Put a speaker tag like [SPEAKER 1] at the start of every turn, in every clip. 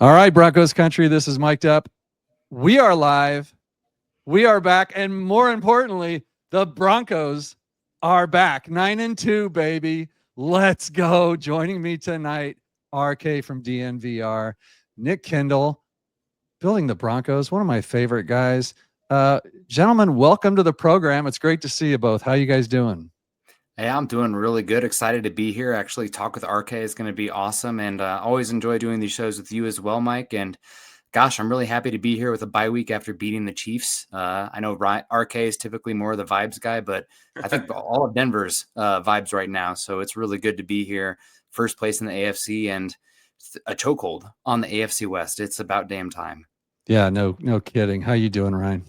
[SPEAKER 1] All right, Broncos country, this is mic'd up. We are live. We are back. And more importantly, the Broncos are back. 9-2, baby. Let's go. Joining me tonight, RK from DNVR, Nick Kendall, Building the Broncos, one of my favorite guys. Gentlemen, welcome to the program. It's great to see you both. How you guys doing?
[SPEAKER 2] Hey, I'm doing really good. Excited to be here. Actually, talk with RK is going to be awesome. And always enjoy doing these shows with you as well, Mike. And gosh, I'm really happy to be here with a bye week after beating the Chiefs. I know RK is typically more of the vibes guy, but I think all of Denver's vibes right now. So it's really good to be here. First place in the AFC and a chokehold on the AFC West. It's about damn time.
[SPEAKER 1] Yeah, no kidding. How you doing, Ryan?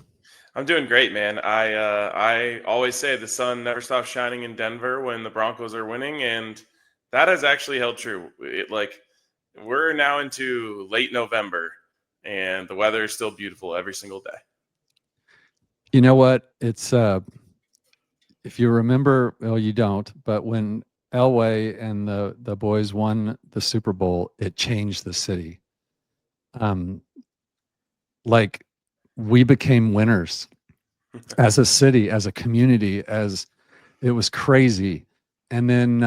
[SPEAKER 3] I'm doing great, man. I always say the sun never stops shining in Denver when the Broncos are winning, and that has actually held true. We're now into late November, and the weather is still beautiful every single day.
[SPEAKER 1] You know what? It's if you remember, well, you don't, but when Elway and the boys won the Super Bowl, it changed the city. Um, like we became winners as a city, as a community, as it was crazy. And then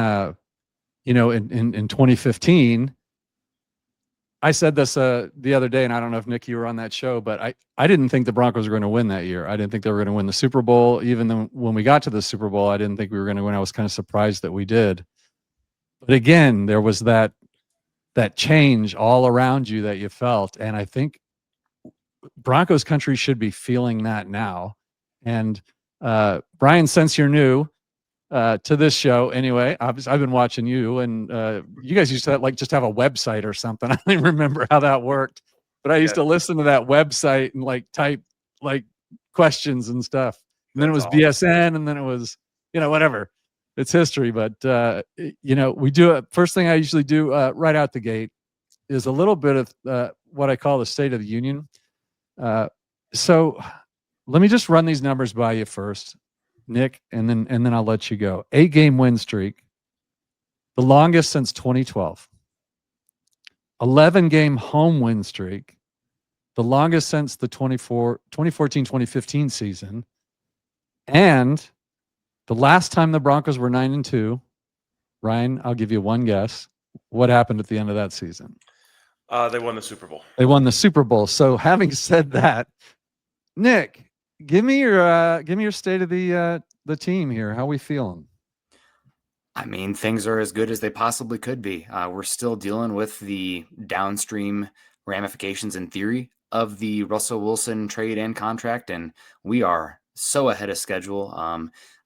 [SPEAKER 1] in 2015, I said this the other day, and I don't know if Nick, you were on that show, but I didn't think the Broncos were going to win that year. I didn't think they were going to win the Super Bowl. Even though when we got to the Super Bowl, I didn't think we were going to win. I was kind of surprised that we did. But again, there was that change all around you that you felt, and I think Broncos country should be feeling that now. And Brian, since you're new to this show, anyway, I've been watching you, and you guys used to just have a website or something. I don't even remember how that worked, but I used to listen to that website and type questions and stuff. And then it was
[SPEAKER 3] That's awesome.
[SPEAKER 1] BSN, and then it was whatever. It's history, but we do it. First thing I usually do right out the gate is a little bit of what I call the State of the Union. So let me just run these numbers by you first, Nick, and then I'll let you go. 8-game win streak, the longest since 2012. 11-game home win streak, the longest since the 2014-2015 season. And the last time the Broncos were 9-2, Ryan, I'll give you one guess. What happened at the end of that season?
[SPEAKER 3] They won the Super Bowl.
[SPEAKER 1] They won the Super Bowl. So having said that, Nick, give me your state of the team here. How are we feeling?
[SPEAKER 2] I mean, things are as good as they possibly could be. We're still dealing with the downstream ramifications in theory of the Russell Wilson trade and contract, and we are so ahead of schedule.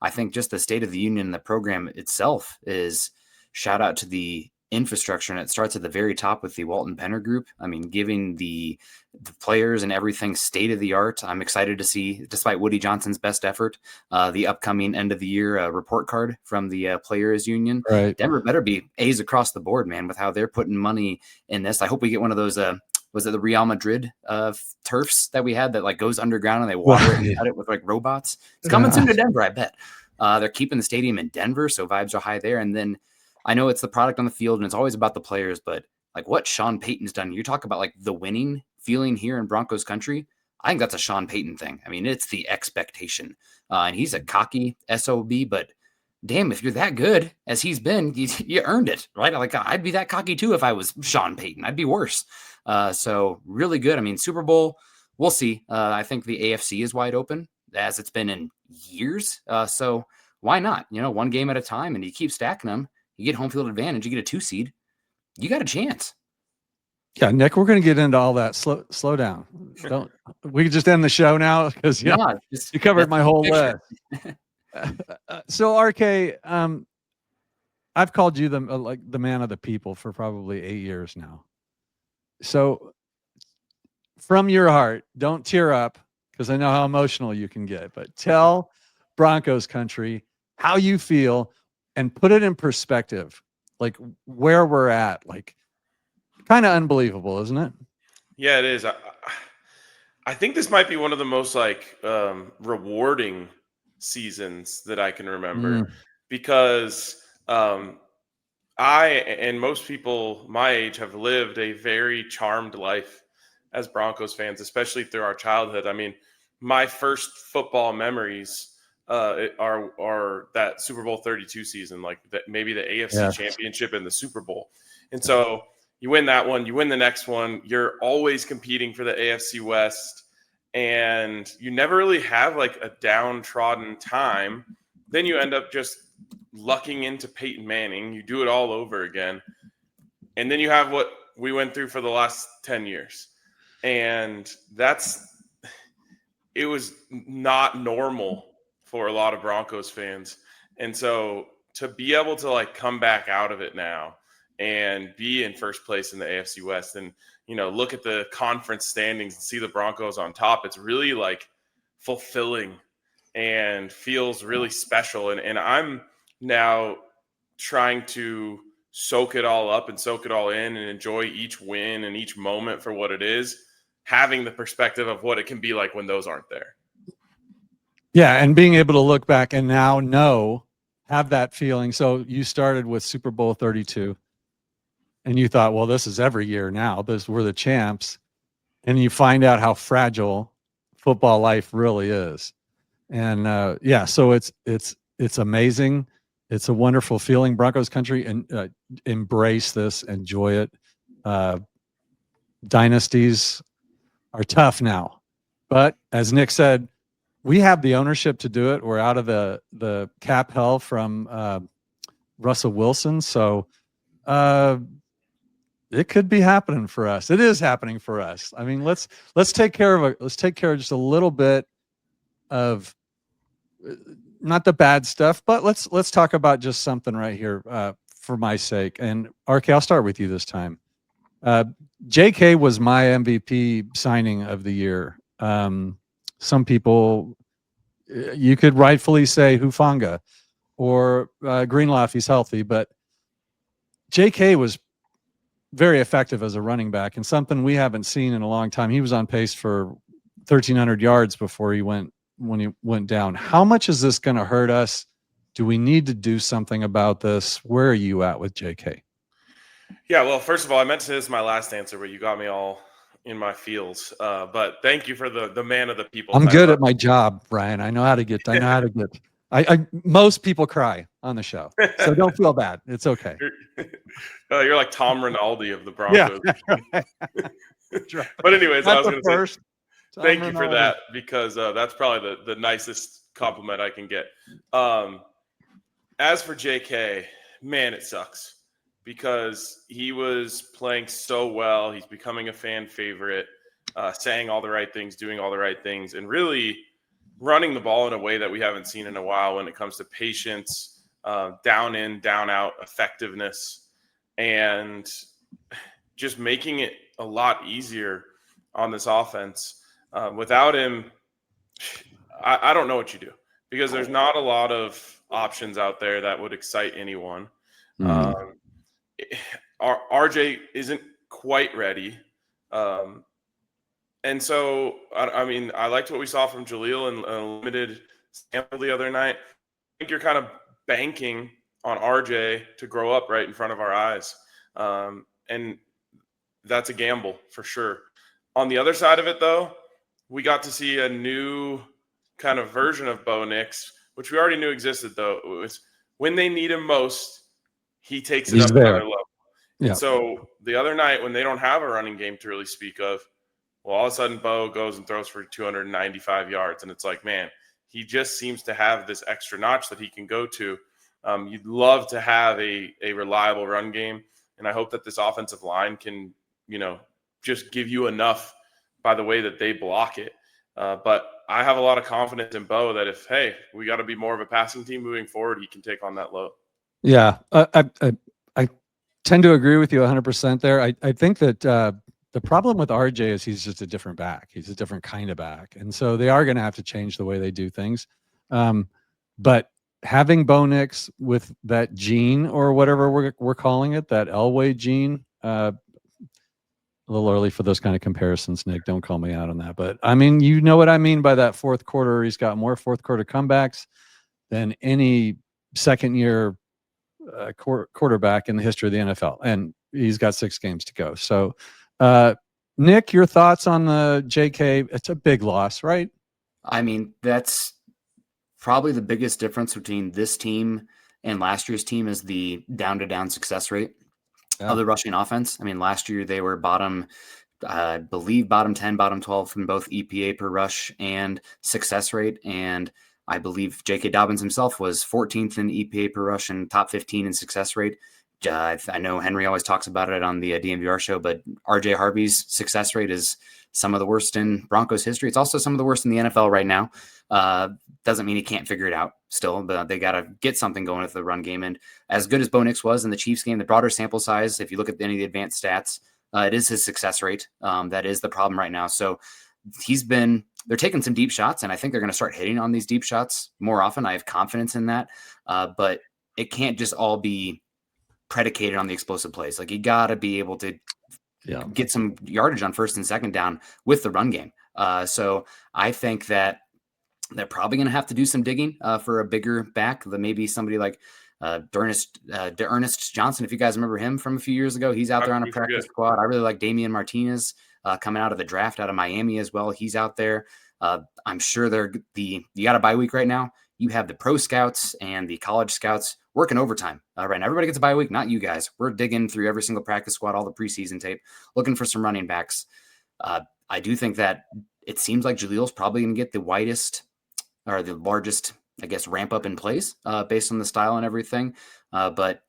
[SPEAKER 2] I think just the State of the Union, the program itself, is shout out to the infrastructure, and it starts at the very top with the Walton Penner Group. I mean, giving the players and everything state of the art. I'm excited to see, despite Woody Johnson's best effort, the upcoming end of the year report card from the Players Union.
[SPEAKER 1] Right.
[SPEAKER 2] Denver better be A's across the board, man, with how they're putting money in this. I hope we get one of those. Was it the Real Madrid turfs that we had that goes underground and they water it and cut it with robots? It's coming soon to Denver, I bet. They're keeping the stadium in Denver, so vibes are high there. And then I know it's the product on the field and it's always about the players, but what Sean Payton's done, you talk about the winning feeling here in Broncos country. I think that's a Sean Payton thing. I mean, it's the expectation. And he's a cocky SOB, but damn, if you're that good as he's been, you earned it, right? I'd be that cocky too if I was Sean Payton. I'd be worse. So really good. I mean, Super Bowl, we'll see. I think the AFC is wide open as it's been in years. So why not? One game at a time, and you keep stacking them. You get home field advantage. You get a 2 seed. You got a chance.
[SPEAKER 1] Yeah, Nick, we're going to get into all that. Slow down. Don't we just end the show now? Because you covered my whole list. So RK, I've called you the man of the people for probably 8 years now. So from your heart, don't tear up because I know how emotional you can get, but tell Broncos country how you feel and put it in perspective, where we're at, kind of unbelievable, isn't it?
[SPEAKER 3] Yeah, it is. I think this might be one of the most rewarding seasons that I can remember because I and most people my age have lived a very charmed life as Broncos fans, especially through our childhood. I mean, my first football memories are that Super Bowl 32 season, like that maybe the AFC
[SPEAKER 1] Yes.
[SPEAKER 3] Championship and the Super Bowl. And so you win that one, you win the next one, you're always competing for the AFC West, and you never really have like a downtrodden time. Then you end up just lucking into Peyton Manning. You do it all over again. And then you have what we went through for the last 10 years. And it was not normal for a lot of Broncos fans. And so to be able to like come back out of it now and be in first place in the AFC West and, look at the conference standings and see the Broncos on top, it's really like fulfilling and feels really special. And I'm now trying to soak it all up and soak it all in and enjoy each win and each moment for what it is, having the perspective of what it can be like when those aren't there.
[SPEAKER 1] Yeah, and being able to look back and now have that feeling. So you started with Super Bowl 32 and you thought, well, this is every year now. We're the champs. And you find out how fragile football life really is. And so it's amazing. It's a wonderful feeling. Broncos country, and embrace this, enjoy it. Dynasties are tough now, but as Nick said, we have the ownership to do it. We're out of the cap hell from Russell Wilson, so it could be happening for us. It is happening for us. I mean, let's take care of just a little bit of not the bad stuff, but let's talk about just something right here for my sake. And RK, I'll start with you this time. JK was my MVP signing of the year. Some people, you could rightfully say Hufanga or Greenlaw if he's healthy, but JK was very effective as a running back and something we haven't seen in a long time. He was on pace for 1,300 yards before when he went down. How much is this going to hurt us? Do we need to do something about this? Where are you at with JK?
[SPEAKER 3] Yeah, well, first of all, I meant to say this is my last answer, but you got me all in my feels. But thank you for the man of the people.
[SPEAKER 1] I'm good at my job, Brian. I know how to get. Most people cry on the show, so don't feel bad. It's okay.
[SPEAKER 3] You're like Tom Rinaldi of the Broncos.
[SPEAKER 1] Yeah.
[SPEAKER 3] But anyways, I was going to say thank you
[SPEAKER 1] Rinaldi
[SPEAKER 3] for that, because that's probably the nicest compliment I can get. As for JK, man, it sucks. Because he was playing so well. He's becoming a fan favorite, saying all the right things, doing all the right things, and really running the ball in a way that we haven't seen in a while when it comes to patience, down in, down out effectiveness, and just making it a lot easier on this offense. Without him, I don't know what you do, because there's not a lot of options out there that would excite anyone. Mm-hmm. RJ isn't quite ready. And so, I mean, I liked what we saw from Jaleel in a limited sample the other night. I think you're kind of banking on RJ to grow up right in front of our eyes. And that's a gamble for sure. On the other side of it, though, we got to see a new kind of version of Bo Nix, which we already knew existed, though. It was when they need him most, he takes it up another level. Yeah. And so the other night, when they don't have a running game to really speak of, well, all of a sudden Bo goes and throws for 295 yards. And it's like, man, he just seems to have this extra notch that he can go to. You'd love to have a reliable run game. And I hope that this offensive line can, just give you enough by the way that they block it. But I have a lot of confidence in Bo that if, hey, we got to be more of a passing team moving forward, he can take on that load.
[SPEAKER 1] Yeah, I tend to agree with you 100% there. I think that the problem with RJ is he's just a different back. He's a different kind of back. And so they are going to have to change the way they do things. But having Bo Nix with that gene or whatever we're calling it, that Elway gene, a little early for those kind of comparisons, Nick. Don't call me out on that. But, I mean, you know what I mean by that fourth quarter. He's got more fourth quarter comebacks than any second-year quarterback in the history of the NFL, and he's got 6 games to go. So, Nick, your thoughts on the JK? It's a big loss, right?
[SPEAKER 2] I mean, that's probably the biggest difference between this team and last year's team is the down-to-down success rate of the rushing offense. I mean, last year they were I believe bottom 10, bottom 12 from both EPA per rush and success rate. And I believe J.K. Dobbins himself was 14th in EPA per rush and top 15 in success rate. I know Henry always talks about it on the DNVR show, but RJ Harvey's success rate is some of the worst in Broncos history. It's also some of the worst in the NFL right now. Doesn't mean he can't figure it out still, but they got to get something going with the run game. And as good as Bo Nix was in the Chiefs game, the broader sample size, if you look at any of the advanced stats, it is his success rate. That is the problem right now. So they're taking some deep shots, and I think they're going to start hitting on these deep shots more often. I have confidence in that. But it can't just all be predicated on the explosive plays. Like, you got to be able to get some yardage on first and second down with the run game. So I think that they're probably going to have to do some digging for a bigger back than maybe somebody like Ernest Johnson. If you guys remember him from a few years ago, he's out there on a practice squad. I really like Damian Martinez coming out of the draft out of Miami as well. He's out there. I'm sure you got a bye week right now. You have the pro scouts and the college scouts working overtime right now. Everybody gets a bye week, not you guys. We're digging through every single practice squad, all the preseason tape, looking for some running backs. I do think that it seems like Jalil's probably going to get the widest or the largest, I guess, ramp up in plays based on the style and everything. But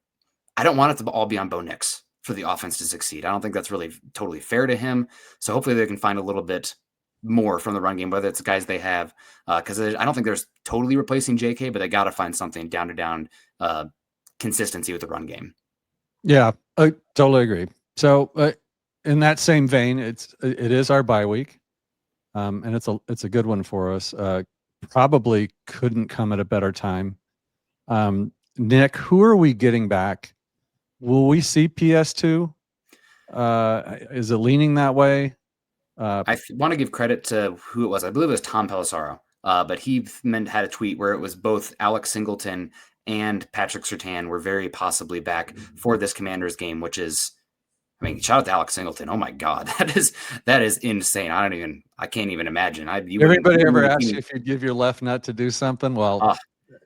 [SPEAKER 2] I don't want it to all be on Bo Nix for the offense to succeed. I don't think that's really totally fair to him. So hopefully they can find a little bit more from the run game, whether it's the guys they have, because I don't think there's totally replacing JK, but they got to find something down to down consistency with the run game.
[SPEAKER 1] Yeah, I totally agree. So in that same vein, it is our bye week, and it's a good one for us. Probably couldn't come at a better time. Nick, who are we getting back? Will we see PS2? Is it leaning that way?
[SPEAKER 2] I want to give credit to who it was. I believe it was Tom Pelissaro, but he had a tweet where it was both Alex Singleton and Patrick Surtain were very possibly back for this Commanders game, which is, I mean, shout out to Alex Singleton. Oh my God, that is insane. I can't even imagine.
[SPEAKER 1] Everybody ever asked you if you'd give your left nut to do something? Well,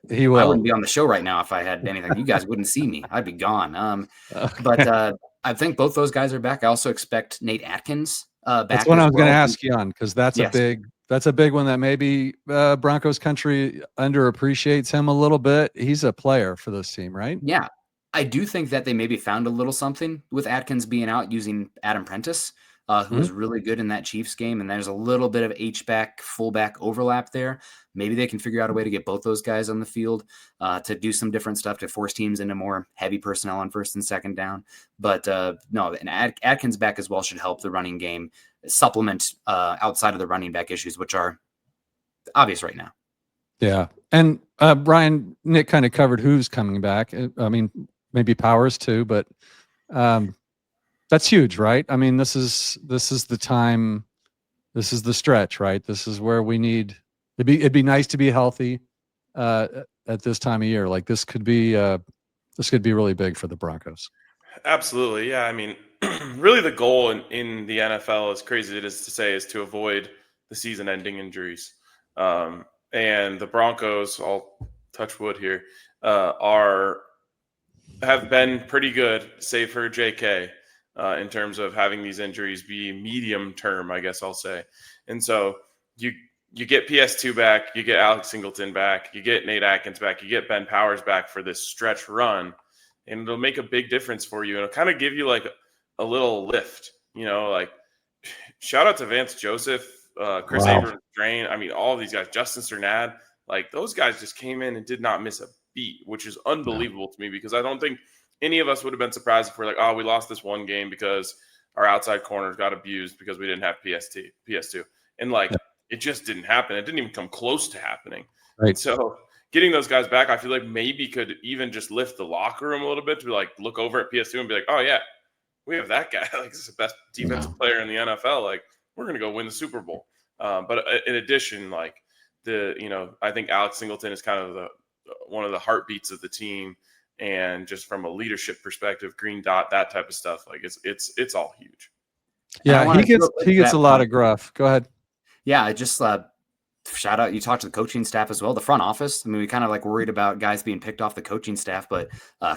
[SPEAKER 1] he will.
[SPEAKER 2] I wouldn't be on the show right now if I had anything. You guys wouldn't see me. I'd be gone.
[SPEAKER 1] Okay.
[SPEAKER 2] But I think both those guys are back. I also expect Nate Atkins back.
[SPEAKER 1] That's what I was going to ask you on, because that's a big one that maybe Broncos country underappreciates him a little bit. He's a player for this team, right?
[SPEAKER 2] Yeah. I do think that they maybe found a little something with Atkins being out using Adam Prentice, who was really good in that Chiefs game. And there's a little bit of H-back, fullback overlap there. Maybe they can figure out a way to get both those guys on the field to do some different stuff to force teams into more heavy personnel on first and second down. But no, and Atkins back as well should help the running game supplement outside of the running back issues, which are obvious right now.
[SPEAKER 1] Yeah. And Brian, Nick kind of covered who's coming back. I mean, maybe Powers too, but that's huge, right? I mean, this is the time, this is the stretch, right? This is where we need it'd be nice to be healthy at this time of year. Like, this could be really big for the Broncos.
[SPEAKER 3] Absolutely. Yeah. I mean, really the goal in the NFL, as crazy as it is to say, is to avoid the season ending injuries. And the Broncos, I'll touch wood here, have been pretty good, save for JK, in terms of having these injuries be medium term, I guess I'll say. And so you get PS2 back, you get Alex Singleton back, you get Nate Atkins back, you get Ben Powers back for this stretch run, and it'll make a big difference for you. And it'll kind of give you like a little lift, like shout out to Vance Joseph, Chris Abrams, Drain. I mean, all of these guys, Justin Cernad, like those guys just came in and did not miss a beat, which is unbelievable to me, because I don't think any of us would have been surprised if we're like, oh, we lost this one game because our outside corners got abused because we didn't have PS2. And like, it just didn't happen. It didn't even come close to happening.
[SPEAKER 1] Right.
[SPEAKER 3] So getting those guys back, I feel like maybe could even just lift the locker room a little bit to be like, look over at PS2 and be like, oh yeah, we have that guy. Like, this is the best defensive player in the NFL. Like, we're going to go win the Super Bowl. But in addition, like I think Alex Singleton is kind of one of the heartbeats of the team. and just from a leadership perspective, green dot, that type of stuff. Like it's all huge.
[SPEAKER 1] Yeah, he gets a lot of gruff. Go ahead.
[SPEAKER 2] Yeah, I just shout out. You talked to the coaching staff as well, the front office. I mean, we kind of like worried about guys being picked off the coaching staff, but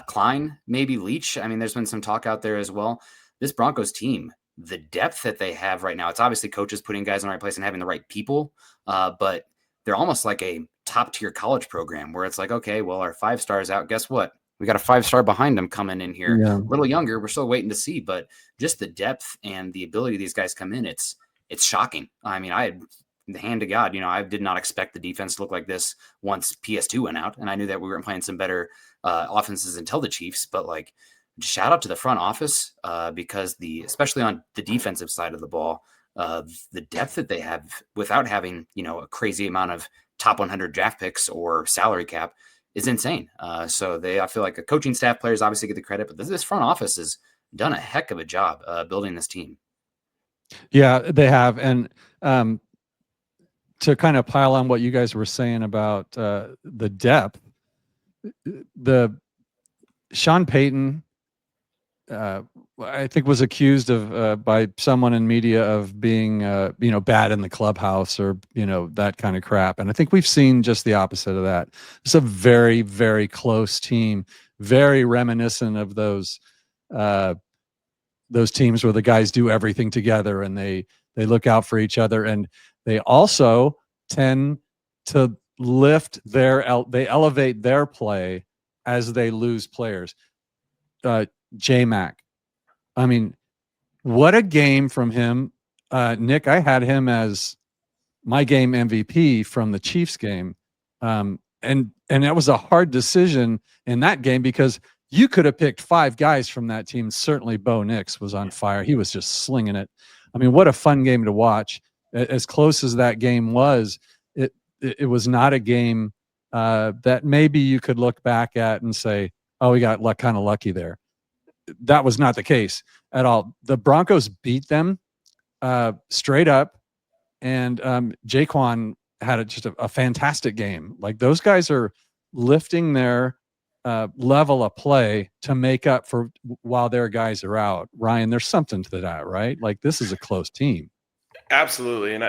[SPEAKER 2] Klein, maybe Leach. I mean, there's been some talk out there as well. This Broncos team, the depth that they have right now, it's obviously coaches putting guys in the right place and having the right people, but they're almost like a top tier college program where it's like, okay, well, our 5-star's out. Guess what? We got a 5-star behind them coming in here.
[SPEAKER 1] Yeah.
[SPEAKER 2] A little younger. We're still waiting to see, but just the depth and the ability of these guys come in, it's shocking. I mean, the hand to God, I did not expect the defense to look like this once PS2 went out. And I knew that we weren't playing some better offenses until the Chiefs, but like shout out to the front office because especially on the defensive side of the ball, the depth that they have without having, a crazy amount of top 100 draft picks or salary cap is insane. So I feel like the coaching staff, players obviously get the credit, but this front office has done a heck of a job building this team.
[SPEAKER 1] Yeah, they have. And to kind of pile on what you guys were saying about the depth, the Sean Payton, I think, was accused of by someone in media of being, bad in the clubhouse or, that kind of crap. And I think we've seen just the opposite of that. It's a very, very close team, very reminiscent of those teams where the guys do everything together and they look out for each other. And they also tend to they elevate their play as they lose players. J-Mac. I mean, what a game from him. Nick, I had him as my game MVP from the Chiefs game. And that was a hard decision in that game because you could have picked 5 guys from that team. Certainly Bo Nix was on fire. He was just slinging it. I mean, what a fun game to watch. As close as that game was, it was not a game that maybe you could look back at and say, oh, we got kind of lucky there. That was not the case at all. The Broncos beat them straight up, and Jaquan had just a fantastic game. Like, those guys are lifting their level of play to make up for while their guys are out. Ryan, there's something to that, right? Like, this is a close team.
[SPEAKER 3] Absolutely. And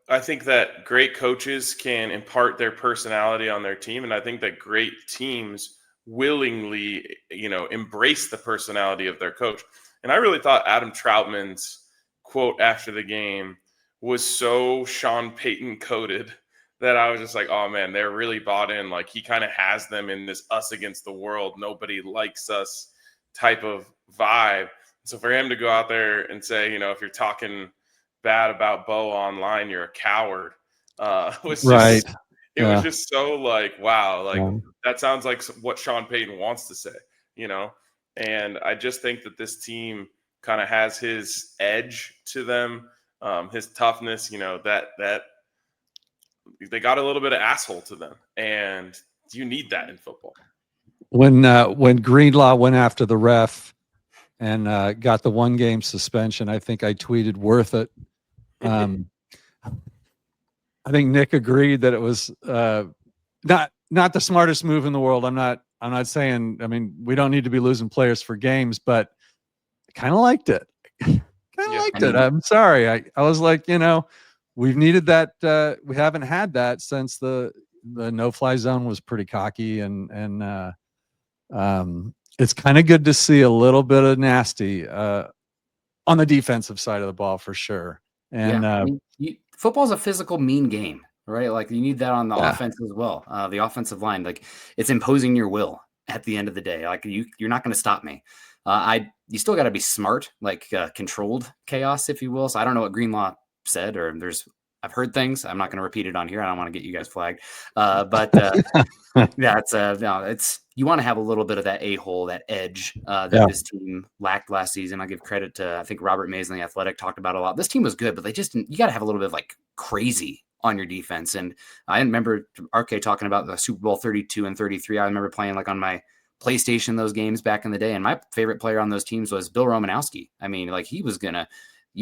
[SPEAKER 3] I think that great coaches can impart their personality on their team. And I think that great teams willingly, embrace the personality of their coach. And I really thought Adam Troutman's quote after the game was so Sean Payton coded that I was just like, oh man, they're really bought in. Like, he kind of has them in this us against the world, nobody likes us type of vibe. So for him to go out there and say, if you're talking bad about Bo online, you're a coward, was just
[SPEAKER 1] right.
[SPEAKER 3] It was just so like, wow, like that sounds like what Sean Payton wants to say, And I just think that this team kind of has his edge to them, his toughness, that they got a little bit of asshole to them, and you need that in football.
[SPEAKER 1] When Greenlaw went after the ref and got the 1-game suspension, I think I tweeted worth it. I think Nick agreed that it was not the smartest move in the world. I'm not saying, I mean, we don't need to be losing players for games, but I kind of liked it. Liked it. I'm sorry. I was like, we've needed that. We haven't had that since the no-fly zone was pretty cocky, and it's kind of good to see a little bit of nasty on the defensive side of the ball for sure. And
[SPEAKER 2] football's a physical, mean game, right? Like, you need that on the offense as well. The offensive line, like, it's imposing your will at the end of the day. Like, you're not going to stop me. You still got to be smart, like controlled chaos, if you will. So I don't know what Greenlaw said, or I've heard things. I'm not going to repeat it on here. I don't want to get you guys flagged. But you want to have a little bit of that a-hole, that edge that this team lacked last season. I give credit to, I think Robert Mays in The Athletic talked about it a lot. This team was good, but you got to have a little bit of like crazy on your defense. And I remember RK talking about the Super Bowl 32 and 33. I remember playing like on my PlayStation those games back in the day. And my favorite player on those teams was Bill Romanowski. I mean, like, you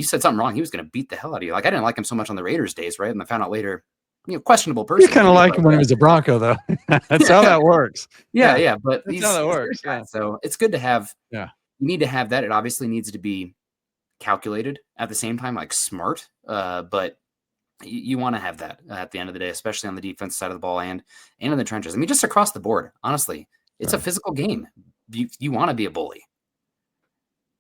[SPEAKER 2] said something wrong, he was going to beat the hell out of you. Like, I didn't like him so much on the Raiders days, right? And I found out later questionable person.
[SPEAKER 1] You kind of like him when he was a Bronco, though. That's how that works.
[SPEAKER 2] Yeah. But
[SPEAKER 1] that's how that works. Yeah.
[SPEAKER 2] So it's good to have.
[SPEAKER 1] Yeah.
[SPEAKER 2] You need to have that. It obviously needs to be calculated at the same time, like smart. But you want to have that at the end of the day, especially on the defense side of the ball and in the trenches. I mean, just across the board. Honestly, it's a physical game. You want to be a bully.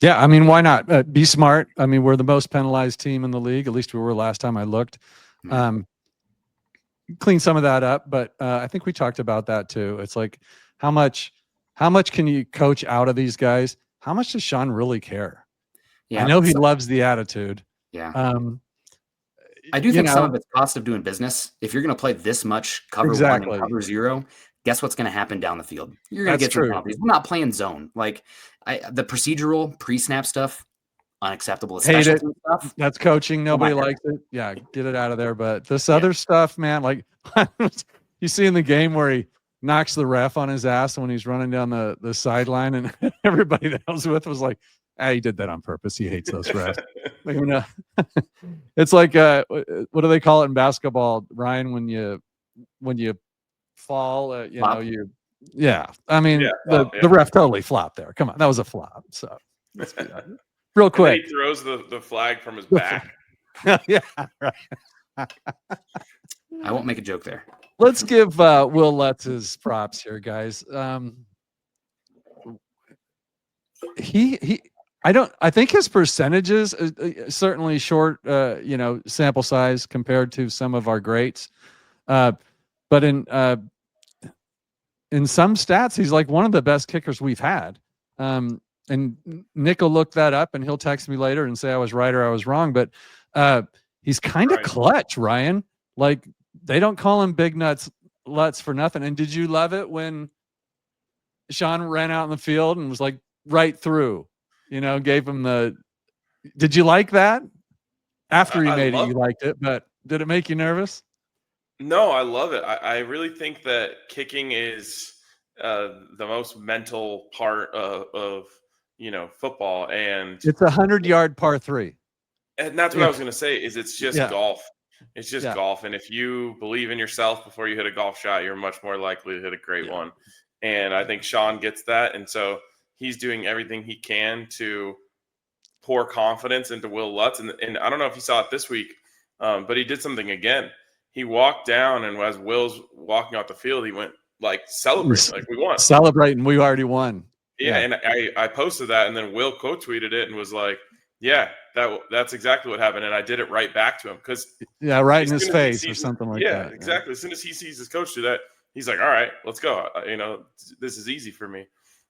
[SPEAKER 1] Yeah, I mean, why not? Be smart. I mean, we're the most penalized team in the league. At least we were last time I looked. Clean some of that up, but I think we talked about that too. It's like how much can you coach out of these guys? How much does Sean really care? Yeah, I know he loves the attitude.
[SPEAKER 2] Yeah. I do think some of it's cost of doing business. If you're going to play this much cover 1 and cover 0, guess what's going to happen down the field? You're going to get some penalties. We're not playing zone. Like the procedural pre-snap stuff, unacceptable.
[SPEAKER 1] Hate it. Stuff. That's coaching. Nobody likes it. Yeah, get it out of there. But this other stuff, man, like you see in the game where he knocks the ref on his ass when he's running down the sideline, and everybody that I was with was like, he did that on purpose. He hates those refs. It's like what do they call it in basketball, Ryan? When you fall, I mean, the ref totally flopped there. Come on, that was a flop. So let's be honest. Real quick,
[SPEAKER 3] he throws the flag from his back.
[SPEAKER 1] Yeah, right.
[SPEAKER 2] I won't make a joke there.
[SPEAKER 1] Let's give Will Lutz his props here, guys. I think his percentages certainly short, sample size compared to some of our greats. But in some stats, he's like one of the best kickers we've had. And Nick will look that up and he'll text me later and say I was right or I was wrong. But he's kind of clutch, Ryan. Like they don't call him Big Lutz for nothing. And did you love it when Sean ran out in the field and was like right through? Gave him did you like that? After he made it, you liked it, but did it make you nervous?
[SPEAKER 3] No, I love it. I really think that kicking is the most mental part of football. And
[SPEAKER 1] it's 100-yard par 3.
[SPEAKER 3] And that's what I was going to say is it's just golf. It's just golf. And if you believe in yourself before you hit a golf shot, you're much more likely to hit a great one. And I think Sean gets that. And so he's doing everything he can to pour confidence into Will Lutz. And I don't know if you saw it this week, but he did something again. He walked down, and as Will's walking off the field, he went like celebrating, like we won.
[SPEAKER 1] Celebrating, we already won.
[SPEAKER 3] Yeah, and I posted that, and then Will quote tweeted it and was like, "Yeah, that's exactly what happened." And I did it right back to him because
[SPEAKER 1] right in his face or something like that.
[SPEAKER 3] Yeah, exactly. As soon as he sees his coach do that, he's like, "All right, let's go." This is easy for me.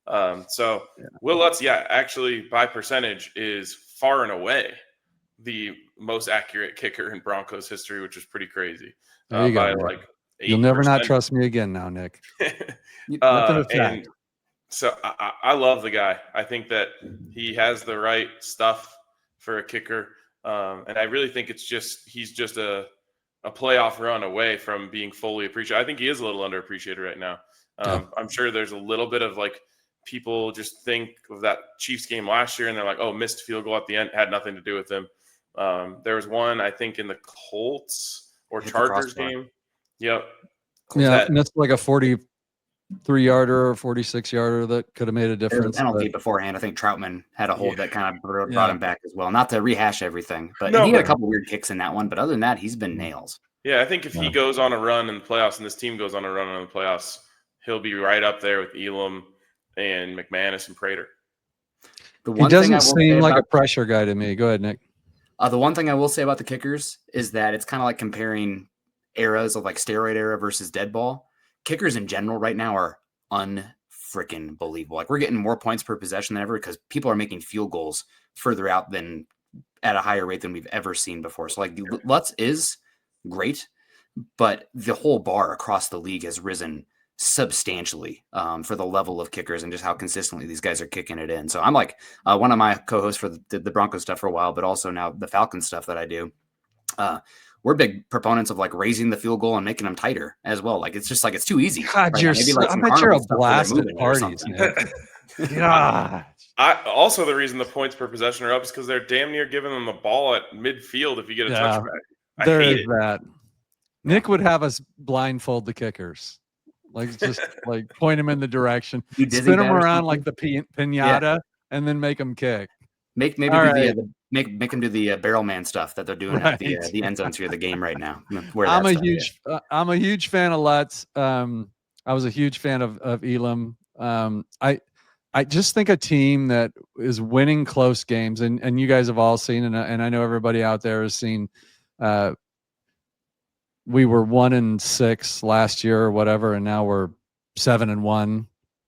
[SPEAKER 3] Will Lutz, actually by percentage is far and away the most accurate kicker in Broncos history, which is pretty crazy.
[SPEAKER 1] There you go. Like 8%. You'll never not trust me again now, Nick.
[SPEAKER 3] And so I love the guy. I think that he has the right stuff for a kicker. And I really think he's just a playoff run away from being fully appreciated. I think he is a little underappreciated right now. I'm sure there's a little bit of like people just think of that Chiefs game last year and they're like, oh, missed field goal at the end, had nothing to do with him. There was one, I think, in the Colts or Chargers game. Yep.
[SPEAKER 1] Yeah, and that's like a 43-yarder or 46-yarder that could have made a difference.
[SPEAKER 2] There was a penalty beforehand. I think Troutman had a hold that kind of brought him back as well. Not to rehash everything, but he had a couple weird kicks in that one. But other than that, he's been nails.
[SPEAKER 3] Yeah, I think if he goes on a run in the playoffs and this team goes on a run in the playoffs, he'll be right up there with Elam and McManus and Prater.
[SPEAKER 1] He doesn't seem like a pressure guy to me. Go ahead, Nick.
[SPEAKER 2] The one thing I will say about the kickers is that it's kind of like comparing eras of like steroid era versus dead ball. Kickers in general right now are unfreaking believable. Like we're getting more points per possession than ever because people are making field goals further out than at a higher rate than we've ever seen before. So like Lutz is great, but the whole bar across the league has risen substantially for the level of kickers and just how consistently these guys are kicking it in. So I'm like one of my co-hosts for the Broncos stuff for a while, but also now the Falcons stuff that I do. We're big proponents of like raising the field goal and making them tighter as well. Like it's just like it's too easy.
[SPEAKER 1] God,
[SPEAKER 2] right?
[SPEAKER 1] I bet you're a blast at parties. God.
[SPEAKER 3] Also, the reason the points per possession are up is because they're damn near giving them the ball at midfield if you get a touchback.
[SPEAKER 1] There is that. Nick would have us blindfold the kickers, like just like point them in the direction, spin them around like the pinata, and then make them kick.
[SPEAKER 2] Make him do the barrel man stuff that they're doing at the end zones here of the game right now.
[SPEAKER 1] I'm a huge fan of Lutz. I was a huge fan of Elam. I just think a team that is winning close games, and you guys have all seen, and I know everybody out there has seen. We were 1-6 last year or whatever, and now we're 7-1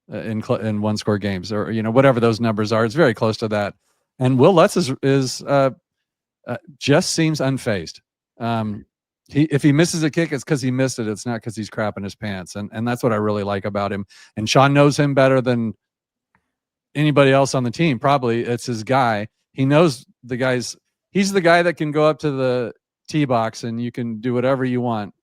[SPEAKER 1] in one score games, or whatever those numbers are. It's very close to that. And Will Lutz is just seems unfazed. If he misses a kick, it's because he missed it. It's not because he's crapping his pants, and that's what I really like about him. And Sean knows him better than anybody else on the team. Probably it's his guy. He knows the guys. He's the guy that can go up to the tee box and you can do whatever you want,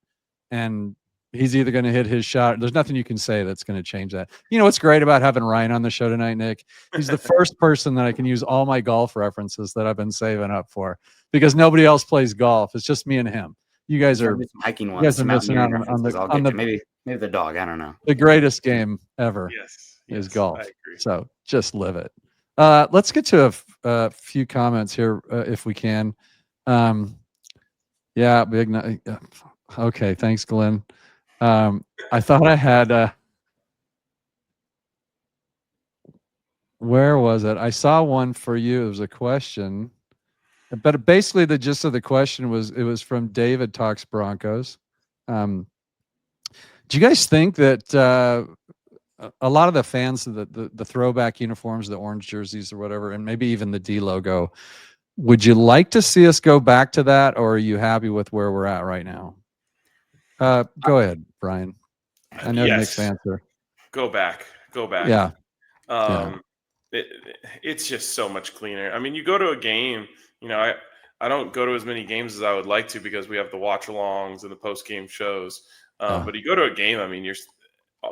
[SPEAKER 1] and he's either going to hit his shot. There's nothing you can say that's going to change that. What's great about having Ryan on the show tonight, Nick? He's the first person that I can use all my golf references that I've been saving up for, because nobody else plays golf. It's just me and him. You guys are
[SPEAKER 2] hiking ones.
[SPEAKER 1] You guys are missing out on the
[SPEAKER 2] maybe the dog. I don't know.
[SPEAKER 1] The greatest game ever is golf. So just live it. Let's get to a few comments here if we can. Yeah, big. Okay, thanks, Glenn. I thought I had. Where was it? I saw one for you. It was a question, but basically the gist of the question was from David Talks Broncos. Do you guys think that a lot of the fans, the throwback uniforms, the orange jerseys or whatever, and maybe even the D logo, would you like to see us go back to that, or are you happy with where we're at right now? Go ahead, Brian. I know Nick's answer.
[SPEAKER 3] Go back.
[SPEAKER 1] Yeah.
[SPEAKER 3] It's just so much cleaner. I mean, you go to a game, I don't go to as many games as I would like to because we have the watch-alongs and the post-game shows. But you go to a game, I mean,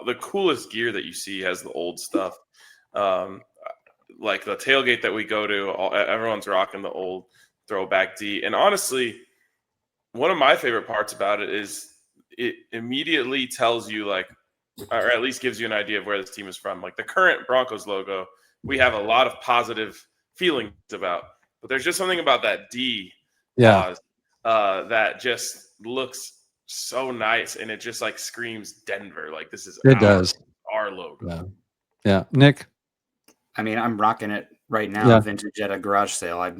[SPEAKER 3] the coolest gear that you see has the old stuff. Like the tailgate that we go to, everyone's rocking the old throwback D. And honestly, one of my favorite parts about it is it immediately tells you, or at least gives you an idea of where this team is from. Like the current Broncos logo, we have a lot of positive feelings about, but there's just something about that D that just looks so nice, and it just screams Denver. Like this is our logo.
[SPEAKER 1] Yeah. Nick?
[SPEAKER 2] I mean, I'm rocking it right now, vintage at a garage sale. I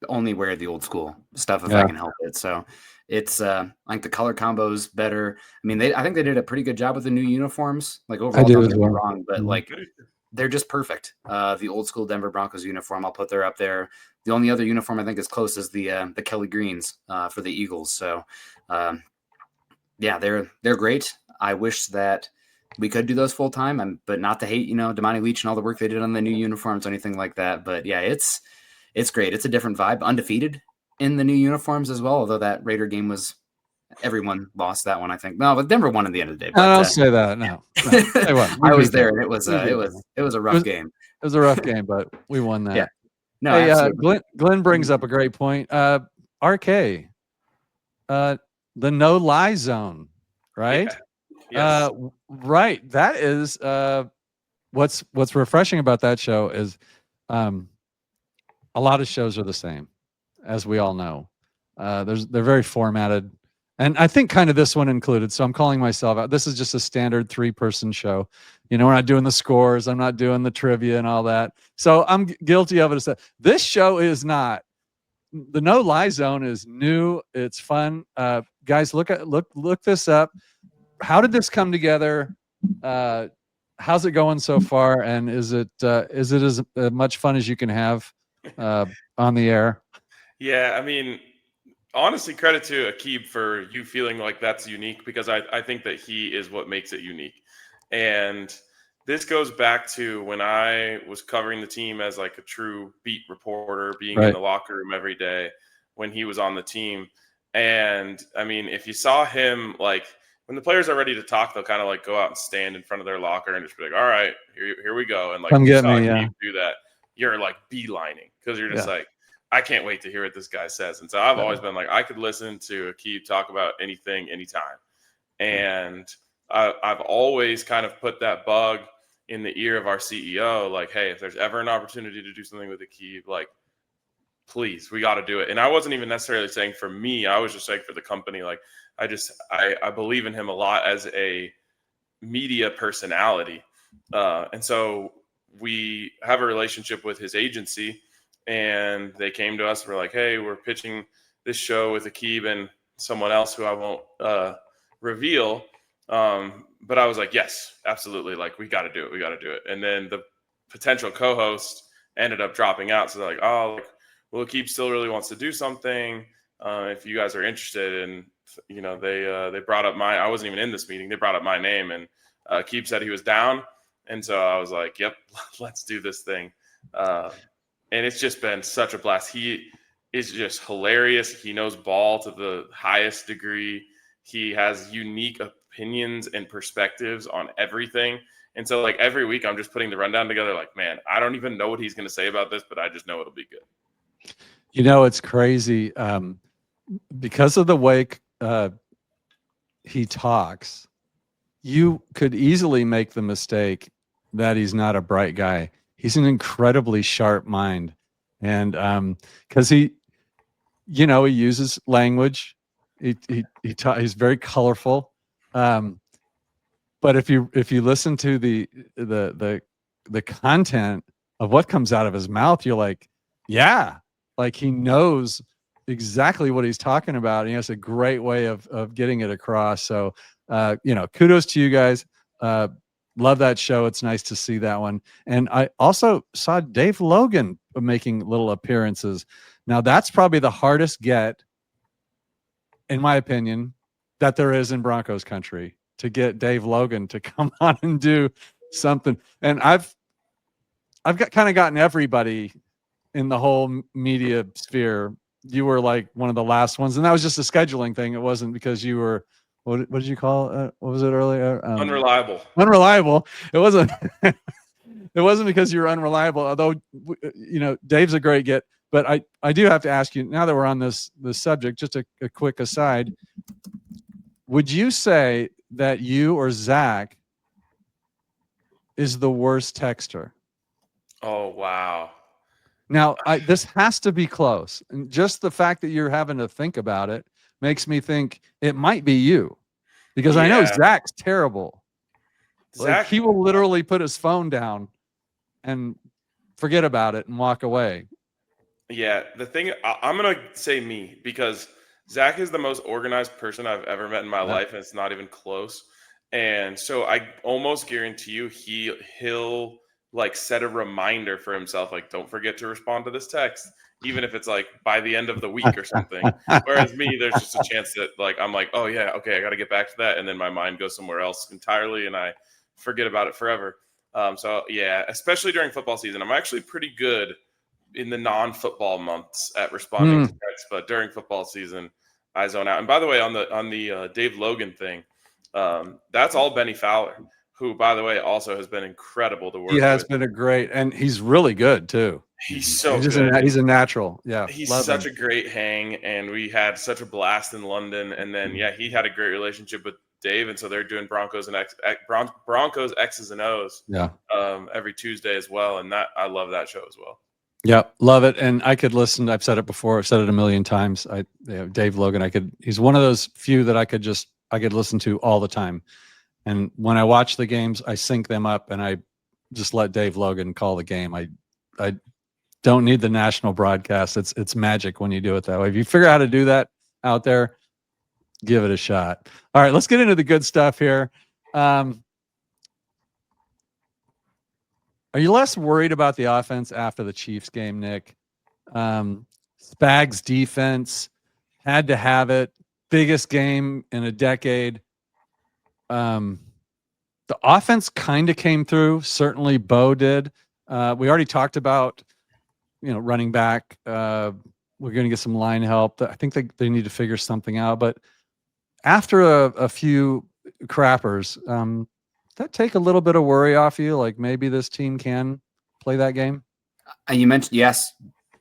[SPEAKER 2] only wear the old school stuff if I can help it. So it's like the color combo's better. I mean, I think they did a pretty good job with the new uniforms. Overall, don't get me wrong, but they're just perfect. The old school Denver Broncos uniform, I'll put there up there. The only other uniform I think is close is the Kelly Greens for the Eagles. So they're great. I wish that we could do those full time, but not to hate, Damani Leach and all the work they did on the new uniforms or anything like that. But yeah, it's great. It's a different vibe. Undefeated in the new uniforms as well. Although that Raider game everyone lost that one, I think. No, but Denver won at the end of the day. But,
[SPEAKER 1] I don't say that. No.
[SPEAKER 2] I was there, and it was a rough game.
[SPEAKER 1] It was a rough game, but we won that.
[SPEAKER 2] Yeah. No,
[SPEAKER 1] Glenn brings up a great point. RK, the no lie zone, right?
[SPEAKER 3] Yeah. Yes.
[SPEAKER 1] Right. That is what's refreshing about that show is a lot of shows are the same, as we all know. They're very formatted, and I think kind of this one included. So I'm calling myself out. This is just a standard 3-person show. We're not doing the scores. I'm not doing the trivia and all that. So I'm guilty of it. This show is not. The no lie zone is new. It's fun. Guys, look this up. How did this come together? How's it going so far? And is it as much fun as you can have on the air?
[SPEAKER 3] Yeah, I mean, honestly, credit to Akib for you feeling like that's unique, because I think that he is what makes it unique. And this goes back to when I was covering the team as a true beat reporter, being in the locker room every day when he was on the team. And I mean, if you saw him, when the players are ready to talk, they'll kind of go out and stand in front of their locker and just be like, all right, here we go. And
[SPEAKER 1] come get me,
[SPEAKER 3] you do that, you're beelining, because you're just I can't wait to hear what this guy says. And so I've always been like, I could listen to Akeem talk about anything, anytime. And I've always kind of put that bug in the ear of our CEO, like, hey, if there's ever an opportunity to do something with Akeem, like, please, we got to do it. And I wasn't even necessarily saying for me, I was just saying for the company. Like, I believe in him a lot as a media personality. And so we have a relationship with his agency, and they came to us and were like, hey, we're pitching this show with Akeem and someone else who I won't reveal. But I was like, yes, absolutely. Like, we got to do it. We got to do it. And then the potential co-host ended up dropping out. So they're like, oh, well, Akeem still really wants to do something. If you guys are interested. And, they brought up I wasn't even in this meeting. They brought up my name, and Akeem said he was down. And so I was like, yep, let's do this thing. And it's just been such a blast. He is just hilarious. He knows ball to the highest degree. He has unique opinions and perspectives on everything. And so, like, every week I'm just putting the rundown together like, man, I don't even know what he's going to say about this, but I just know it'll be good.
[SPEAKER 1] It's crazy. Because of the way he talks, you could easily make the mistake that he's not a bright guy. He's an incredibly sharp mind. And because he uses language. He's very colorful. But if you listen to the content of what comes out of his mouth, you're like, yeah, like he knows exactly what he's talking about. And he has a great way of getting it across. So, kudos to you guys. Love that show. It's nice to see that one. And I also saw Dave Logan making little appearances. Now that's probably the hardest get, in my opinion, that there is in Broncos country, to get Dave Logan to come on and do something. And I've kind of gotten everybody in the whole media sphere. You were like one of the last ones, and that was just a scheduling thing. It wasn't because you were, what did you call it? What was it earlier?
[SPEAKER 3] Unreliable.
[SPEAKER 1] It wasn't. It wasn't because you were unreliable. Although, Dave's a great get. But I do have to ask you, now that we're on this subject, just a quick aside. Would you say that you or Zach is the worst texter?
[SPEAKER 3] Oh, wow.
[SPEAKER 1] Now, this has to be close. And just the fact that you're having to think about it makes me think it might be you. Because I know Zach's terrible. Like, he will literally put his phone down and forget about it and walk away.
[SPEAKER 3] Yeah, the thing, I'm going to say me, because Zach is the most organized person I've ever met in my life, and it's not even close. And so I almost guarantee you he'll like set a reminder for himself, like, don't forget to respond to this text, even if it's like by the end of the week or something. Whereas me, there's just a chance that like I'm like, oh yeah, okay, I got to get back to that, and then my mind goes somewhere else entirely, and I forget about it forever. So yeah, especially during football season, I'm actually pretty good in the non-football months at responding to texts, but during football season, I zone out. And by the way, on the Dave Logan thing, that's all Benny Fowler, who, by the way, also has been incredible to work with.
[SPEAKER 1] He has been and he's really good too.
[SPEAKER 3] He's so good.
[SPEAKER 1] He's a natural. Yeah.
[SPEAKER 3] He's such a great hang, and we had such a blast in London. And then, he had a great relationship with Dave, and so they're doing Broncos X's and O's every Tuesday as well. And that, I love that show as well.
[SPEAKER 1] Yeah, love it. And I could listen. I've said it before. I've said it a million times. Dave Logan, he's one of those few that I could listen to all the time. And when I watch the games, I sync them up and I just let Dave Logan call the game. I don't need the national broadcast. It's magic when you do it that way. If you figure out how to do that out there, give it a shot. All right, let's get into the good stuff here. Are you less worried about the offense after the Chiefs game, Nick? Spags defense had to have it. Biggest game in a decade. The offense kind of came through. Certainly Bo did. We already talked about, running back. We're going to get some line help. I think they need to figure something out. But after a few crappers, that take a little bit of worry off you? Like maybe this team can play that game?
[SPEAKER 2] You mentioned, yes,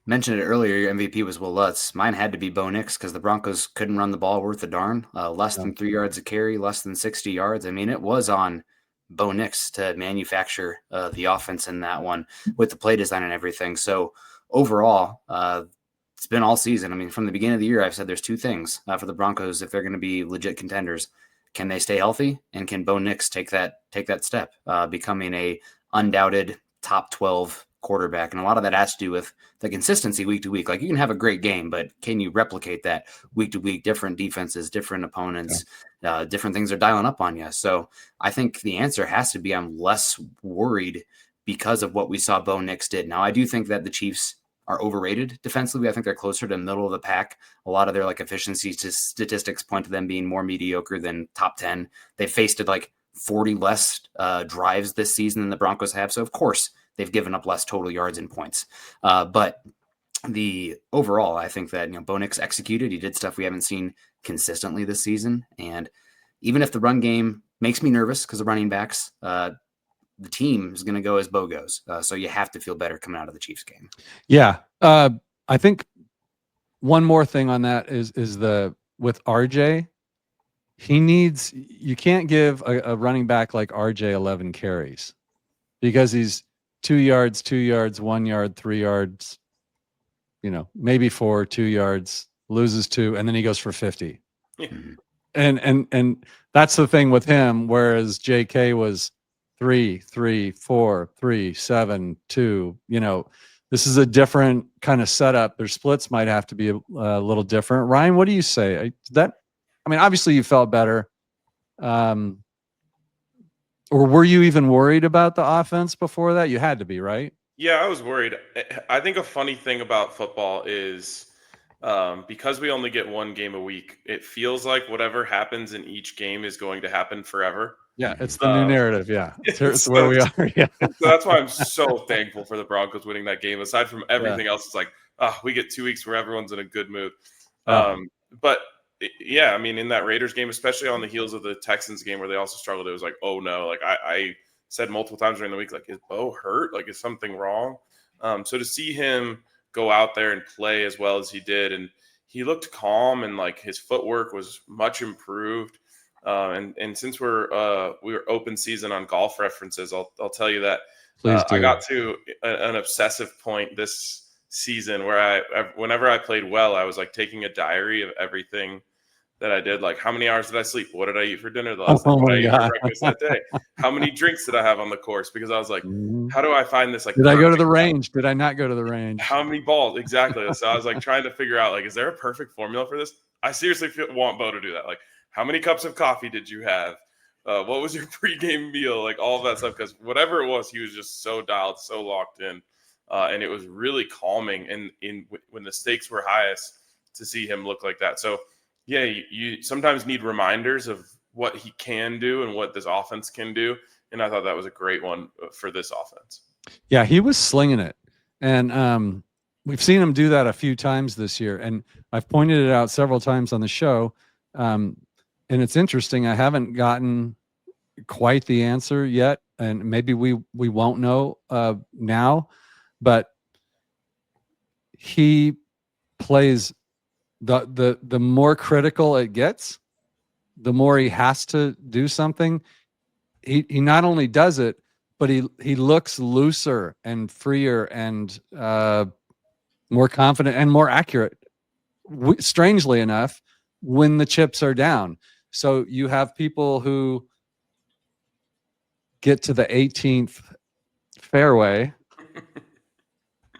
[SPEAKER 2] mentioned it earlier. Your MVP was Will Lutz. Mine had to be Bo Nix because the Broncos couldn't run the ball worth a darn. Less than 3 yards a carry, less than 60 yards. I mean, it was on Bo Nix to manufacture the offense in that one with the play design and everything. So overall, it's been all season. I mean, from the beginning of the year, I've said there's two things for the Broncos if they're going to be legit contenders. Can they stay healthy, and can Bo Nix take that step, becoming a undoubted top 12 quarterback? And a lot of that has to do with the consistency week to week. Like, you can have a great game, but can you replicate that week to week? Different defenses, different opponents, different things are dialing up on you. So I think the answer has to be I'm less worried because of what we saw Bo Nix did. Now, I do think that the Chiefs are overrated defensively. I think they're closer to middle of the pack. A lot of their efficiency statistics point to them being more mediocre than top 10. They faced it 40 less drives this season than the Broncos have. So of course they've given up less total yards and points. But the overall, I think that, Bo Nix executed. He did stuff we haven't seen consistently this season. And even if the run game makes me nervous because of running backs, the team is going to go as Bo goes. So you have to feel better coming out of the Chiefs game.
[SPEAKER 1] Yeah. I think one more thing on that is with RJ, you can't give a running back like RJ 11 carries because he's 2 yards, 1 yard, 3 yards, maybe 4, 2 yards, loses 2, and then he goes for 50.
[SPEAKER 3] Yeah.
[SPEAKER 1] And that's the thing with him. Whereas JK was 3, 3, 4, 3, 7, 2, this is a different kind of setup. Their splits might have to be a little different. Ryan, what do you say? Obviously you felt better. Or were you even worried about the offense before that? You had to be, right?
[SPEAKER 3] Yeah, I was worried. I think a funny thing about football is because we only get one game a week, it feels like whatever happens in each game is going to happen forever.
[SPEAKER 1] Yeah, it's the new narrative. Yeah, it's
[SPEAKER 3] so
[SPEAKER 1] where we are. Yeah,
[SPEAKER 3] so that's why I'm so thankful for the Broncos winning that game. Aside from everything else, it's we get 2 weeks where everyone's in a good mood. But yeah, in that Raiders game, especially on the heels of the Texans game where they also struggled, it was oh no, I said multiple times during the week, is Bo hurt? Is something wrong? So to see him go out there and play as well as he did, and he looked calm and his footwork was much improved. And since we were open season on golf references, I'll tell you that I got to an obsessive point this season where whenever I played well, I was taking a diary of everything that I did. How many hours did I sleep? What did I eat for dinner the last night? What did I eat for breakfast that day? How many drinks did I have on the course? Because I was how do I find this?
[SPEAKER 1] Did I go to the range? Did I not go to the range?
[SPEAKER 3] How many balls? Exactly. So I was trying to figure out, is there a perfect formula for this? I seriously want Bo to do that. How many cups of coffee did you have? What was your pregame meal? All of that stuff. Because whatever it was, he was just so dialed, so locked in. And it was really calming in when the stakes were highest to see him look like that. So, yeah, you sometimes need reminders of what he can do and what this offense can do. And I thought that was a great one for this offense. Yeah,
[SPEAKER 1] he was slinging it. And we've seen him do that a few times this year. And I've pointed it out several times on the show. And it's interesting. I haven't gotten quite the answer yet. And maybe we won't know now. But he plays the more critical it gets, the more he has to do something. He not only does it, but he looks looser and freer and more confident and more accurate. Strangely enough, when the chips are down. So you have people who get to the 18th fairway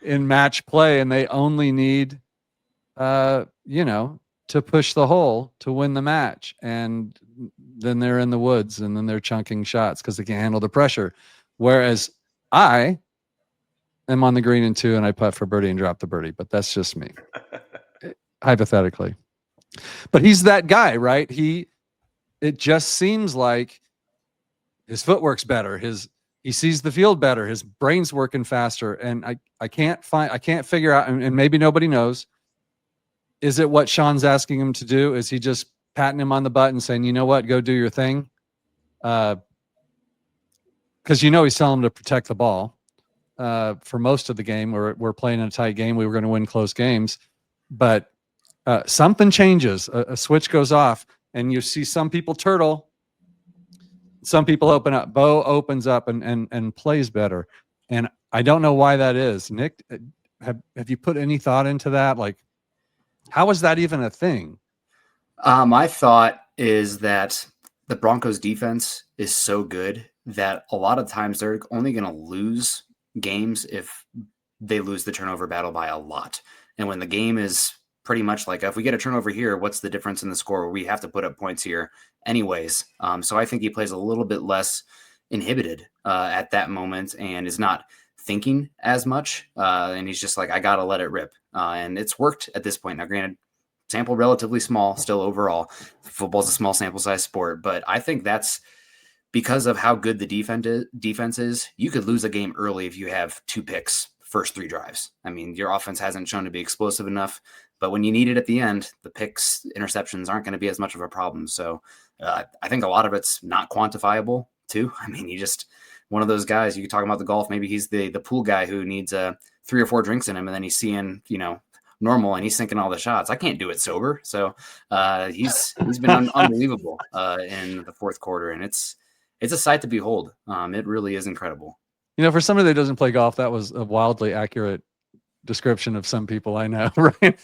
[SPEAKER 1] in match play, and they only need, to push the hole to win the match. And then they're in the woods, and then they're chunking shots because they can't handle the pressure. Whereas I am on the green in 2 and I putt for birdie and drop the birdie, but that's just me, hypothetically. But he's that guy, right? It just seems like his footwork's better. He sees the field better. His brain's working faster. And I can't figure out, and maybe nobody knows, is it what Sean's asking him to do? Is he just patting him on the butt and saying, you know what, go do your thing? Because he's telling him to protect the ball. for most of the game. We're playing in a tight game. We were going to win close games, but something changes. A switch goes off, and you see some people turtle. Some people open up. Bo opens up and plays better. And I don't know why that is. Nick, have you put any thought into that? Like, how is that even a thing?
[SPEAKER 2] My thought is that the Broncos defense is so good that a lot of times they're only going to lose games if they lose the turnover battle by a lot. And when the game is pretty much like, if we get a turnover here, what's the difference in the score? We have to put up points here anyways. So I think he plays a little bit less inhibited at that moment and is not thinking as much. And he's just like, I got to let it rip. And it's worked at this point. Now, granted, sample relatively small still overall. Football's a small sample size sport, but I think that's because of how good the defense is. You could lose a game early if you have 2 picks first 3 drives. I mean, your offense hasn't shown to be explosive enough, but when you need it at the end, the picks, interceptions aren't going to be as much of a problem. So I think a lot of it's not quantifiable too. I mean, you just, one of those guys, you could talk about the golf. Maybe he's the pool guy who needs 3 or 4 drinks in him, and then he's seeing, normal, and he's sinking all the shots. I can't do it sober. So he's been unbelievable in the fourth quarter, and it's a sight to behold. It really is incredible.
[SPEAKER 1] For somebody that doesn't play golf, that was a wildly accurate description of some people I know, right?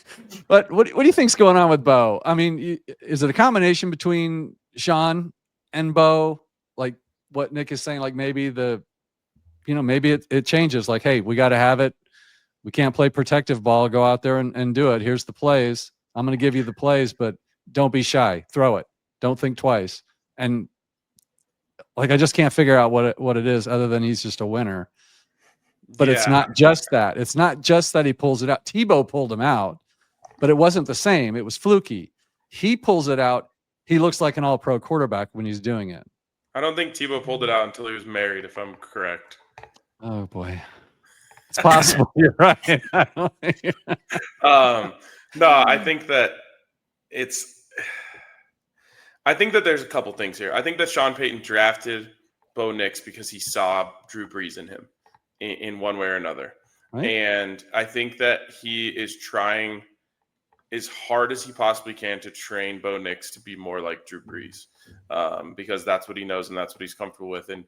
[SPEAKER 1] But what do you think's going on with Bo? I mean, is it a combination between Sean and Bo? Like what Nick is saying, like maybe maybe it changes. Like, hey, we got to have it. We can't play protective ball. Go out there and do it. Here's the plays. I'm going to give you the plays, but don't be shy. Throw it. Don't think twice. And like, I just can't figure out what it is other than he's just a winner. But it's not just that. It's not just that he pulls it out. Tebow pulled him out, but it wasn't the same. It was fluky. He pulls it out. He looks like an all-pro quarterback when he's doing it.
[SPEAKER 3] I don't think Tebow pulled it out until he was married, if I'm correct.
[SPEAKER 1] Oh, boy. It's possible. You're right.
[SPEAKER 3] No, I think that there's a couple things here. I think that Sean Payton drafted Bo Nix because he saw Drew Brees in him in one way or another. Right. And I think that he is trying as hard as he possibly can to train Bo Nix to be more like Drew Brees, because that's what he knows and that's what he's comfortable with. And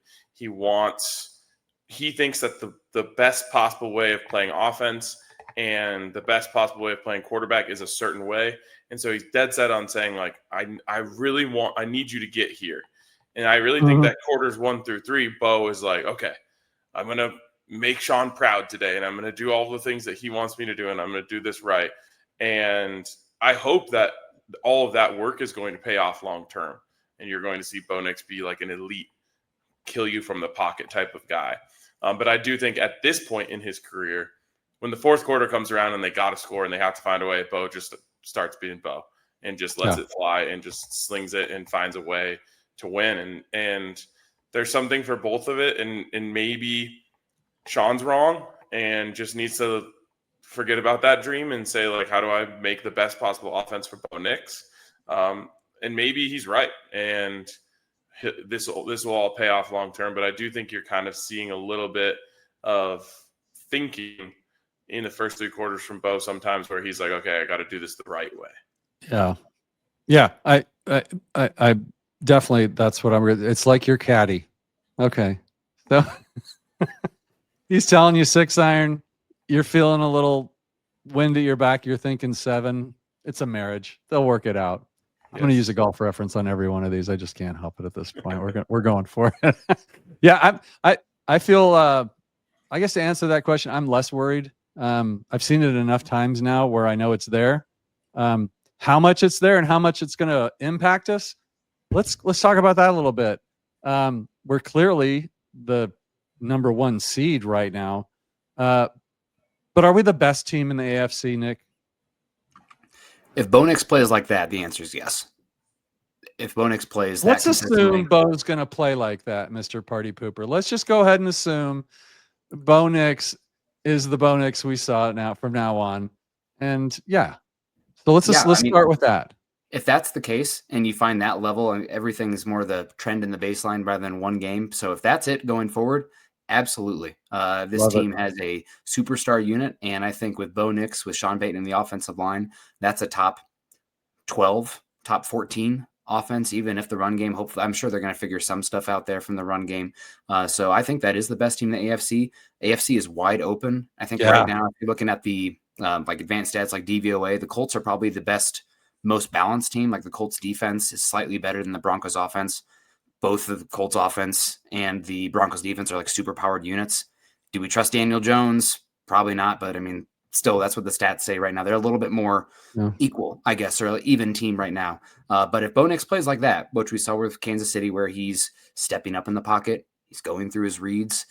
[SPEAKER 3] he thinks that the best possible way of playing offense and the best possible way of playing quarterback is a certain way. And so he's dead set on saying, like, I need you to get here. And I really think that quarters 1 through 3, Bo is like, okay, I'm going to make Sean proud today, and I'm going to do all the things that he wants me to do, and I'm going to do this right. And I hope that all of that work is going to pay off long term, and you're going to see Bo Nix be like an elite, kill you from the pocket type of guy. But I do think at this point in his career, when the fourth quarter comes around and they got to score and they have to find a way, Bo just starts being Bo and just lets it fly and just slings it and finds a way to win. And there's something for both of it. And maybe Sean's wrong and just needs to forget about that dream and say, like, how do I make the best possible offense for Bo Nix? And maybe he's right. And this will all pay off long term. But I do think you're kind of seeing a little bit of thinking in the first 3 quarters from Bo sometimes where he's like, okay, I got to do this the right way.
[SPEAKER 1] Yeah. I definitely, that's what it's like your caddy. Okay. So he's telling you 6 iron. You're feeling a little wind at your back. You're thinking 7. It's a marriage. They'll work it out. I'm going to use a golf reference on every one of these. I just can't help it at this point. We're going for it. Yeah. I feel, I guess to answer that question, I'm less worried. I've seen it enough times now where I know it's there. How much it's there and how much it's going to impact us. Let's talk about that a little bit. We're clearly the number 1 seed right now. But are we the best team in the AFC, Nick?
[SPEAKER 2] If Bo Nix plays like that, the answer is yes. If Bo Nix plays,
[SPEAKER 1] let's assume Bo's going to play like that, Mr. Party Pooper. Let's just go ahead and assume Bo Nix is the Bo Nix we saw from now on. And so let's start with that.
[SPEAKER 2] If that's the case and you find that level and everything's more the trend in the baseline rather than one game. So if that's it going forward, Absolutely. This
[SPEAKER 1] Love it.
[SPEAKER 2] team has a superstar unit, and I think with Bo Nix, with Sean Payton in the offensive line, that's a top 12, top 14 offense, even if the run game, hopefully, I'm sure they're going to figure some stuff out there from the run game. So I think that is the best team in the AFC. AFC is wide open. I think
[SPEAKER 1] Yeah.
[SPEAKER 2] right now, if you're looking at the like advanced stats like DVOA, the Colts are probably the best, most balanced team. Like the Colts defense is slightly better than the Broncos offense. Both the Colts offense and the Broncos defense are like super powered units. Do we trust Daniel Jones? Probably not, but I mean, still, that's what the stats say right now. They're a little bit more equal, I guess, or an even team right now. But if Bo Nix plays like that, which we saw with Kansas City, where he's stepping up in the pocket, he's going through his reads,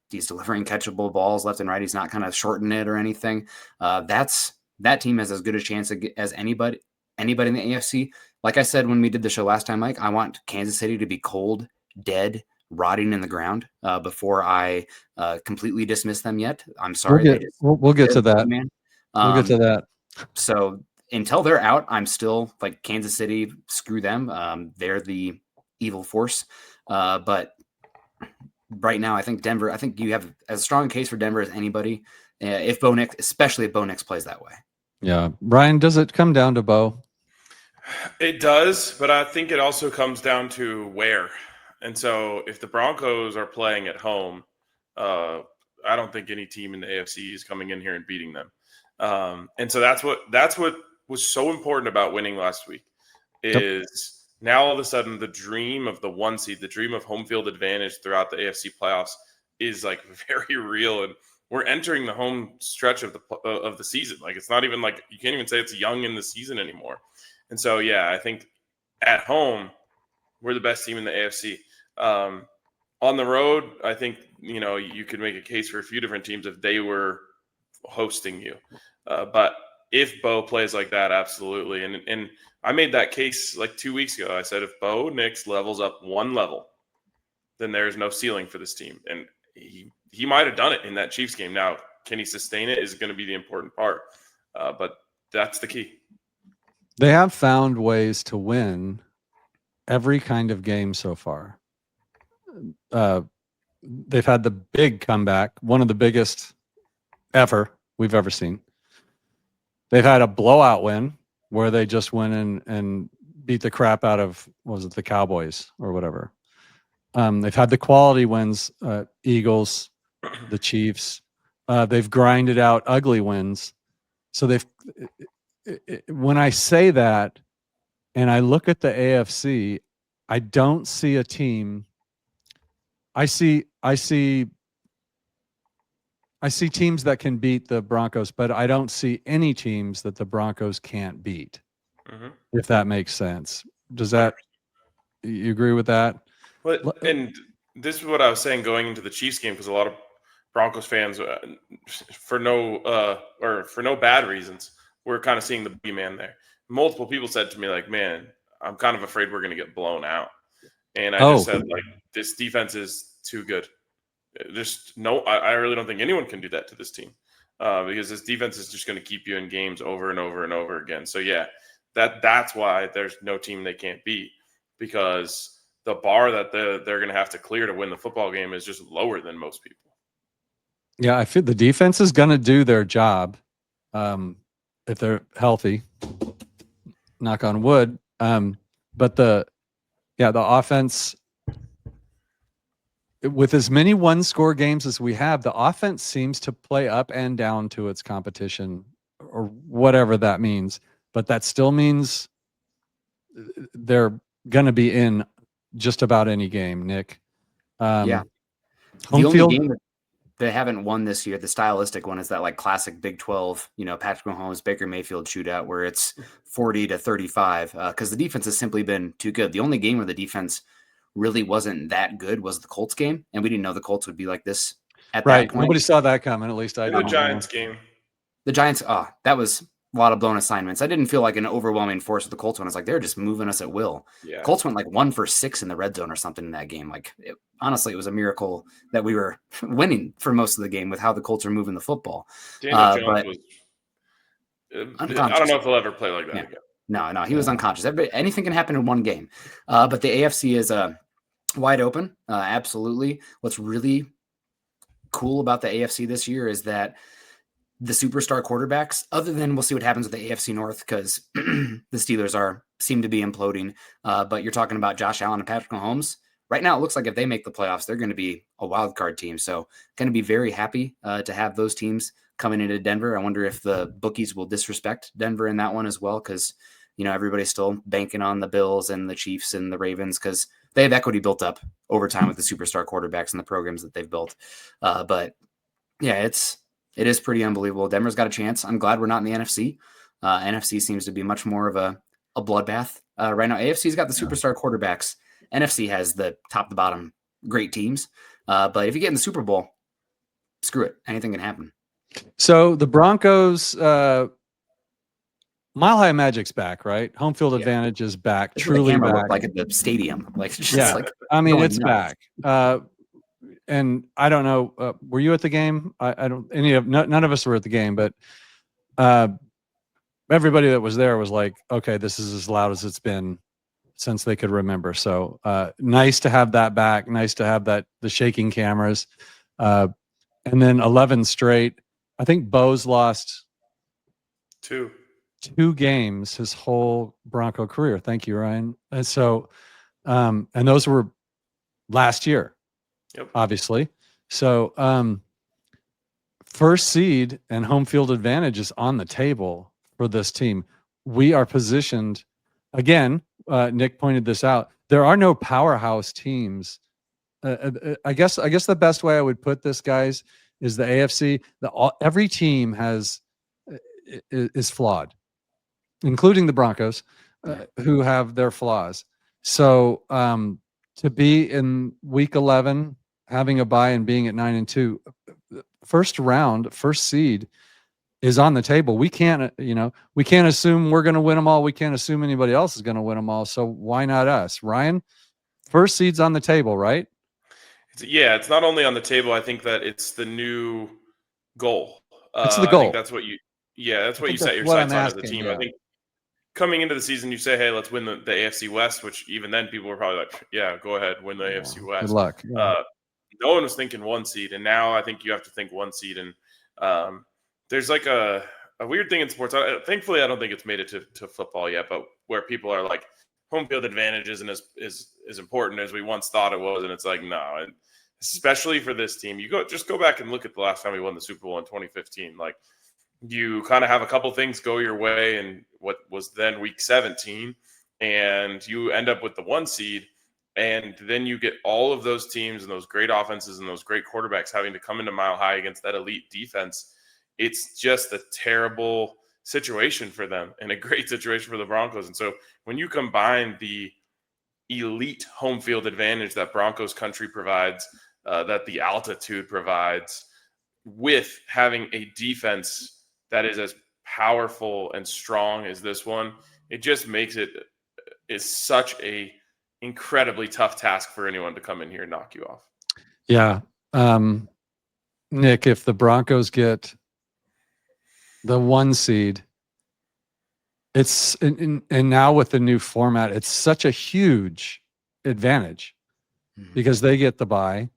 [SPEAKER 2] he's delivering catchable balls left and right, he's not kind of shorting it or anything. That team has as good a chance as anybody in the AFC. Like I said when we did the show last time, Mike, I want Kansas City to be cold, dead, rotting in the ground before I completely dismiss them yet. I'm sorry.
[SPEAKER 1] We'll get to that.
[SPEAKER 2] Man.
[SPEAKER 1] We'll get to that.
[SPEAKER 2] So until they're out, I'm still like Kansas City, screw them. They're the evil force. But right now, I think Denver, I think you have as strong a case for Denver as anybody, if Bo Nix, especially if Bo Nix plays that way.
[SPEAKER 1] Yeah. Ryan, does it come down to Bo?
[SPEAKER 3] It does, but I think it also comes down to where. And so if the Broncos are playing at home, I don't think any team in the AFC is coming in here and beating them. And so that's what was so important about winning last week is now all of a sudden the dream of the 1 seed, the dream of home field advantage throughout the AFC playoffs is like very real. And we're entering the home stretch of the season. Like it's not even like you can't even say it's young in the season anymore. And so, yeah, I think at home, we're the best team in the AFC. On the road, I think, you could make a case for a few different teams if they were hosting you. But if Bo plays like that, absolutely. And I made that case like 2 weeks ago. I said, if Bo Nix levels up one level, then there's no ceiling for this team. And he might have done it in that Chiefs game. Now, can he sustain it is going to be the important part. But that's the key.
[SPEAKER 1] They have found ways to win every kind of game so far. They've had the big comeback, one of the biggest ever we've ever seen. They've had a blowout win where they just went in and beat the crap out of, was it the Cowboys or whatever? They've had the quality wins, Eagles, the Chiefs. They've grinded out ugly wins. So when I say that and I look at the AFC, I don't see a team. I see teams that can beat the Broncos, but I don't see any teams that the Broncos can't beat. Mm-hmm. If that makes sense. You agree with that?
[SPEAKER 3] Well, and this is what I was saying going into the Chiefs game, because a lot of Broncos fans, for no bad reasons, we're kind of seeing the B-man there. Multiple people said to me, like, man, I'm kind of afraid we're going to get blown out. And I just said, like, this defense is too good. I really don't think anyone can do that to this team because this defense is just going to keep you in games over and over and over again. So, yeah, that's why there's no team they can't beat, because the bar that they're going to have to clear to win the football game is just lower than most people.
[SPEAKER 1] Yeah, I feel the defense is going to do their job if they're healthy. Knock on wood. But the offense, with as many one-score games as we have, the offense seems to play up and down to its competition, or whatever that means. But that still means they're going to be in just about any game, Nick.
[SPEAKER 2] Yeah.
[SPEAKER 1] Home
[SPEAKER 2] the only
[SPEAKER 1] field,
[SPEAKER 2] game that they haven't won this year, the stylistic one, is that like classic Big 12, Patrick Mahomes, Baker Mayfield shootout where it's 40-35 because the defense has simply been too good. The only game where the defense really wasn't that good was the Colts game, and we didn't know the Colts would be like this at that point.
[SPEAKER 1] Nobody saw that coming, at least I didn't.
[SPEAKER 3] The Giants game.
[SPEAKER 2] The Giants, that was a lot of blown assignments. I didn't feel like an overwhelming force with the Colts when it's like they're just moving us at will. Yeah. Colts went like 1 for 6 in the red zone or something in that game. Like honestly, it was a miracle that we were winning for most of the game with how the Colts are moving the football.
[SPEAKER 3] Daniel Jones was unconscious. I don't know if he'll ever play like that again.
[SPEAKER 2] No, he was unconscious. Anything can happen in one game. But the AFC is wide open. Absolutely. What's really cool about the AFC this year is that the superstar quarterbacks, other than we'll see what happens with the AFC North because the Steelers seem to be imploding. But you're talking about Josh Allen and Patrick Mahomes. Right now, it looks like if they make the playoffs, they're going to be a wild card team. So going to be very happy to have those teams coming into Denver. I wonder if the bookies will disrespect Denver in that one as well because, everybody's still banking on the Bills and the Chiefs and the Ravens because they have equity built up over time with the superstar quarterbacks and the programs that they've built. But yeah, it is pretty unbelievable. Denver's got a chance. I'm glad we're not in the NFC. NFC seems to be much more of a bloodbath right now. AFC's got the superstar quarterbacks. NFC has the top to bottom great teams. But if you get in the Super Bowl, screw it. Anything can happen.
[SPEAKER 1] So the Broncos, Mile High Magic's back, right? Home field advantage is back.
[SPEAKER 2] That's
[SPEAKER 1] truly
[SPEAKER 2] what the camera
[SPEAKER 1] back.
[SPEAKER 2] looked like at the stadium. Like, just
[SPEAKER 1] it's back. And I don't know. Were you at the game? I don't. None of us were at the game, but everybody that was there was like, "Okay, this is as loud as it's been since they could remember." So nice to have that back. Nice to have the shaking cameras, and then 11 straight. I think Bo's lost two games his whole Bronco career. Thank you, Ryan. And so, and those were last year.
[SPEAKER 3] Yep.
[SPEAKER 1] Obviously. So first seed and home field advantage is on the table for this team. We are positioned, again, Nick pointed this out, there are no powerhouse teams. I guess the best way I would put this, guys, is the AFC. Every team is flawed, including the Broncos, who have their flaws. So to be in week 11, having a bye and being at 9-2, first round, first seed is on the table. We can't assume we're going to win them all. We can't assume anybody else is going to win them all. So why not us? Ryan, first seed's on the table, right?
[SPEAKER 3] It's not only on the table. I think that it's the new goal.
[SPEAKER 1] It's the goal.
[SPEAKER 3] I think that's what you set your sights on as a team. Yeah. I think coming into the season, you say, hey, let's win the AFC West, which even then people were probably like, yeah, go ahead, win the AFC West.
[SPEAKER 1] Good luck.
[SPEAKER 3] No one was thinking one seed, and now I think you have to think one seed. And there's like a weird thing in sports. Thankfully, I don't think it's made it to football yet, but where people are like, home field advantage isn't as important as we once thought it was, and it's like, no. And especially for this team, just go back and look at the last time we won the Super Bowl in 2015. Like, you kind of have a couple things go your way in what was then week 17, and you end up with the one seed, and then you get all of those teams and those great offenses and those great quarterbacks having to come into Mile High against that elite defense. It's just a terrible situation for them and a great situation for the Broncos. And so when you combine the elite home field advantage that Broncos country provides, that the altitude provides, with having a defense that is as powerful and strong as this one, it just makes is such a incredibly tough task for anyone to come in here and knock you off.
[SPEAKER 1] Yeah. Nick, if the Broncos get the one seed, it's and now with the new format, it's such a huge advantage because they get the bye,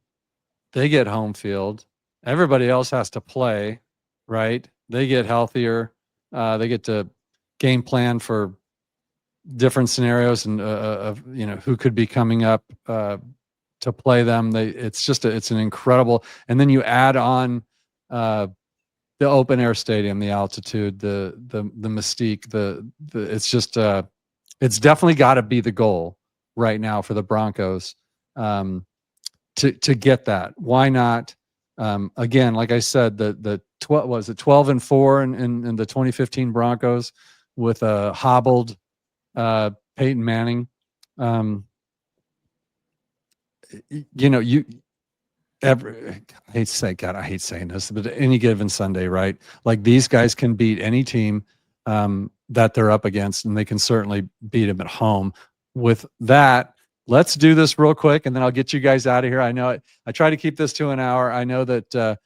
[SPEAKER 1] they get home field, everybody else has to play, right? They get healthier, they get to game plan for different scenarios and of who could be coming up to play them. It's an incredible, and then you add on the open air stadium, the altitude, the mystique, it's definitely got to be the goal right now for the Broncos to get that. Why not? Again, like I said, the 12-4 in the 2015 Broncos with a hobbled Peyton Manning. I hate saying this, but any given Sunday, right? Like, these guys can beat any team that they're up against, and they can certainly beat them at home. With that, let's do this real quick, and then I'll get you guys out of here. I know I try to keep this to an hour. I know that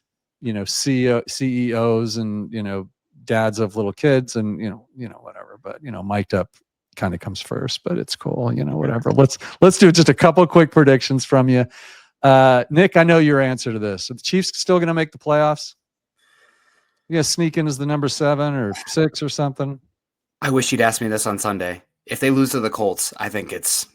[SPEAKER 1] CEOs and dads of little kids and whatever, but mic'd up kind of comes first, but it's cool. Whatever. Let's do just a couple of quick predictions from you. Nick, I know your answer to this. Are the Chiefs still going to make the playoffs? You guys sneak in as the number 7 or 6 or something?
[SPEAKER 2] I wish you'd asked me this on Sunday. If they lose to the Colts, I think it's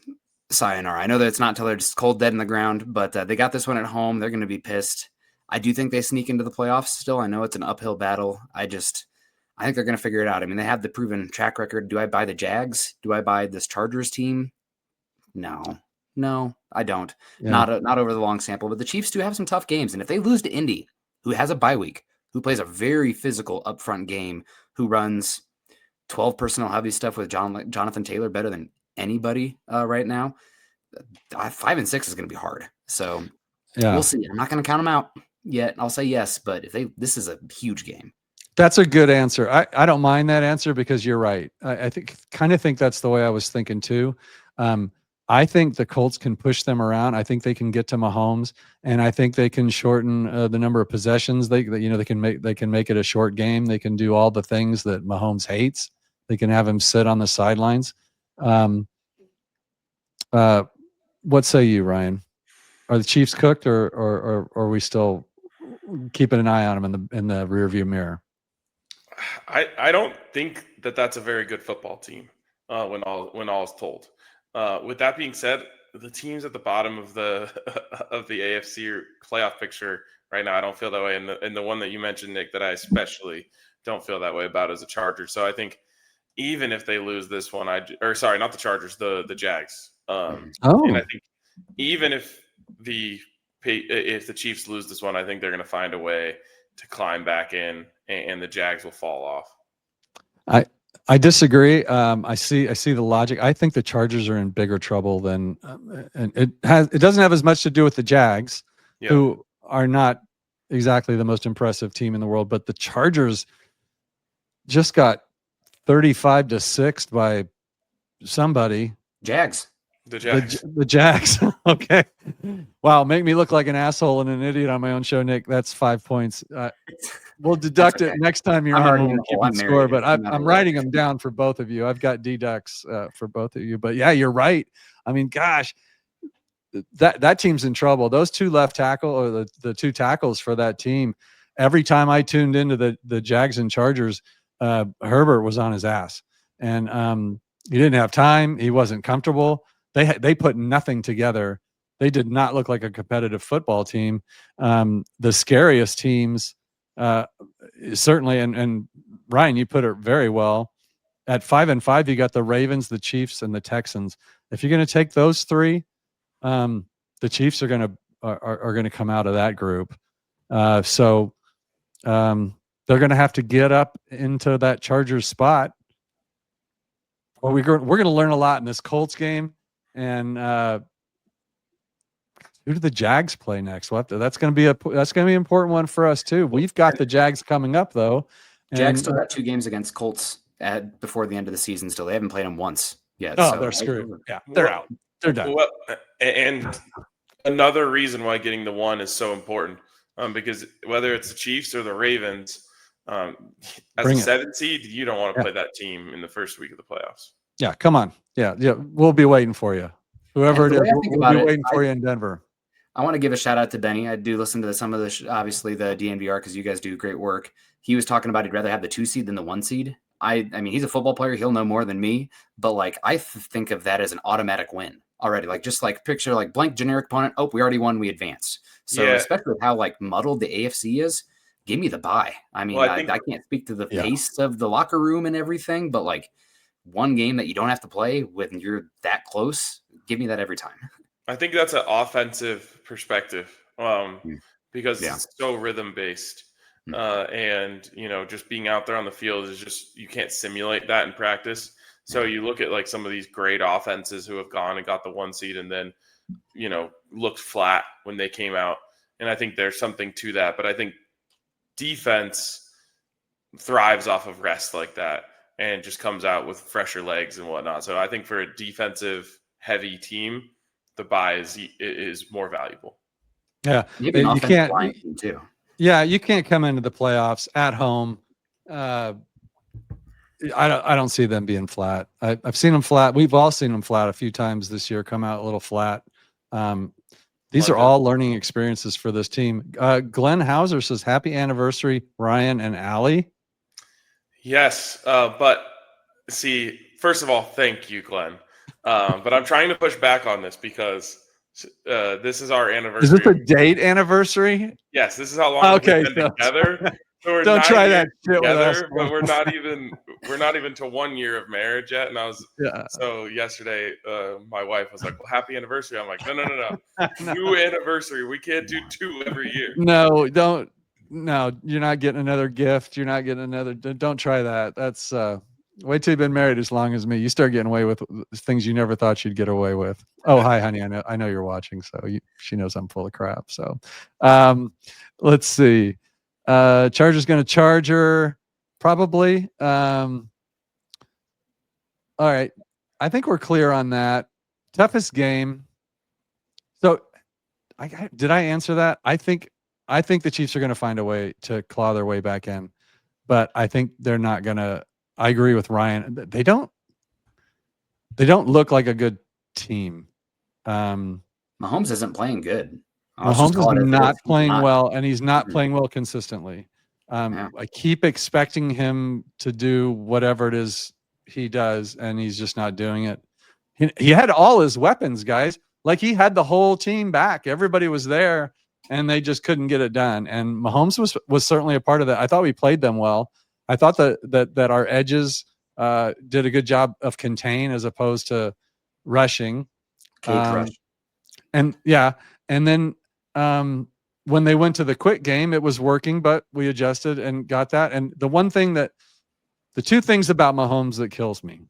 [SPEAKER 2] sayonara. I know that it's not until they're just cold dead in the ground, but they got this one at home. They're going to be pissed. I do think they sneak into the playoffs still. I know it's an uphill battle. I think they're going to figure it out. I mean, they have the proven track record. Do I buy the Jags? Do I buy this Chargers team? No, I don't.
[SPEAKER 1] Yeah.
[SPEAKER 2] Not over the long sample, but the Chiefs do have some tough games. And if they lose to Indy, who has a bye week, who plays a very physical upfront game, who runs 12 personnel heavy stuff with Jonathan Taylor better than anybody right now, 5 and 6 is going to be hard. So we'll see. I'm not going to count them out yet. I'll say yes, but this is a huge game.
[SPEAKER 1] That's a good answer. I don't mind that answer because you're right. I kind of think that's the way I was thinking too. I think the Colts can push them around. I think they can get to Mahomes, and I think they can shorten the number of possessions. They can make it a short game. They can do all the things that Mahomes hates. They can have him sit on the sidelines. What say you, Ryan? Are the Chiefs cooked, or are we still keeping an eye on them in the rearview mirror?
[SPEAKER 3] I don't think that's a very good football team when all is told. With that being said, the teams at the bottom of the AFC playoff picture right now, I don't feel that way. And the one that you mentioned, Nick, that I especially don't feel that way about is the Chargers. So I think even if they lose this one, not the Chargers, the Jags. And I think even if the Chiefs lose this one, I think they're going to find a way to climb back in, and the Jags will fall off.
[SPEAKER 1] I disagree. I see the logic. I think the Chargers are in bigger trouble than, and it doesn't have as much to do with the Jags, who are not exactly the most impressive team in the world, but the Chargers just got 35-6 by somebody.
[SPEAKER 2] Jags.
[SPEAKER 3] The Jags.
[SPEAKER 1] The Jags. Okay. Wow. Make me look like an asshole and an idiot on my own show, Nick. That's 5 points. We'll deduct it next time you're on when we keep score, but I'm writing them down for both of you. I've got deducts for both of you, but yeah, you're right. I mean, gosh, that team's in trouble. Those two left tackle or the two tackles for that team. Every time I tuned into the Jags and Chargers, Herbert was on his ass, and he didn't have time. He wasn't comfortable. They put nothing together. They did not look like a competitive football team. The scariest teams, certainly, and Ryan, you put it very well. At 5-5, you got the Ravens, the Chiefs, and the Texans. If you're going to take those three, the Chiefs are going to come out of that group. So they're going to have to get up into that Chargers spot. Well, we're going to learn a lot in this Colts game. And who do the Jags play next? That's going to be an important one for us too. We've got the Jags coming up though.
[SPEAKER 2] Jags still got 2 games against Colts before the end of the season. Still, they haven't played them once yet.
[SPEAKER 1] Oh, so they're screwed. Yeah, they're out. They're done.
[SPEAKER 3] Well, and another reason why getting the 1 is so important, because whether it's the Chiefs or the Ravens, as a 7 seed, you don't want to play that team in the first week of the playoffs.
[SPEAKER 1] Yeah, come on. Yeah, we'll be waiting for you. Whoever it is, we'll be waiting for you in Denver.
[SPEAKER 2] I want to give a shout out to Benny. I do listen to some of the, obviously the DNVR, because you guys do great work. He was talking about he'd rather have the 2 seed than the 1 seed. I mean, he's a football player. He'll know more than me, but like, I think of that as an automatic win already. Like, just like picture like blank generic opponent. Oh, we already won. We advance. So especially with how like muddled the AFC is, give me the bye. I mean, I can't speak to the pace of the locker room and everything, but like, one game that you don't have to play when you're that close, give me that every time.
[SPEAKER 3] I think that's an offensive perspective because it's so rhythm based. And, just being out there on the field is just, you can't simulate that in practice. So you look at like some of these great offenses who have gone and got the 1 seed and then, looked flat when they came out. And I think there's something to that. But I think defense thrives off of rest like that and just comes out with fresher legs and whatnot. So I think for a defensive heavy team, the bye is more valuable.
[SPEAKER 1] Yeah. You can't too. Yeah. You can't come into the playoffs at home. I don't see them being flat. I've seen them flat. We've all seen them flat a few times this year, come out a little flat. The These are
[SPEAKER 3] Pleasure.
[SPEAKER 1] all learning experiences for this team. Glenn Hauser says, happy anniversary, Ryan and Allie.
[SPEAKER 3] Yes, but see, first of all, thank you, Glenn. But I'm trying to push back on this because this is our
[SPEAKER 1] Is
[SPEAKER 3] anniversary.
[SPEAKER 1] this a date anniversary?
[SPEAKER 3] Yes, this is how long
[SPEAKER 1] Okay,
[SPEAKER 3] we've been
[SPEAKER 1] so-
[SPEAKER 3] together. So we're
[SPEAKER 1] Don't
[SPEAKER 3] 9
[SPEAKER 1] try that
[SPEAKER 3] years
[SPEAKER 1] shit with us.
[SPEAKER 3] together, but we're not even to 1 year of marriage yet. And
[SPEAKER 1] Yeah.
[SPEAKER 3] so yesterday, my wife was like, "Well, happy anniversary." I'm like, "No,
[SPEAKER 1] No.
[SPEAKER 3] new anniversry. We can't do 2 every year."
[SPEAKER 1] No, don't. No, you're not getting another gift. You're not getting another. Don't try that. That's wait till you've been married as long as me. You start getting away with things you never thought you'd get away with. Oh, hi, honey. I know you're watching, so she knows I'm full of crap. So, let's see. Charger's going to charge her probably. All right, I think we're clear on that. Toughest game. So, did I answer that? I think the Chiefs are going to find a way to claw their way back in, but I think they're not going to. I agree with Ryan. They don't look like a good team.
[SPEAKER 2] Mahomes isn't playing good.
[SPEAKER 1] Mahomes is not playing well, and he's not
[SPEAKER 2] Mhm.
[SPEAKER 1] playing well consistently.
[SPEAKER 2] Yeah.
[SPEAKER 1] I keep expecting him to do whatever it is he does, and he's just not doing it. He had all his weapons, guys. Like, he had the whole team back. Everybody was there, and they just couldn't get it done. And Mahomes was certainly a part of that. I thought we played them well. I thought that our edges did a good job of contain as opposed to rushing.
[SPEAKER 2] Cage rush.
[SPEAKER 1] And yeah, and then when they went to the quick game, it was working, but we adjusted and got that. And the two things about Mahomes that kills me,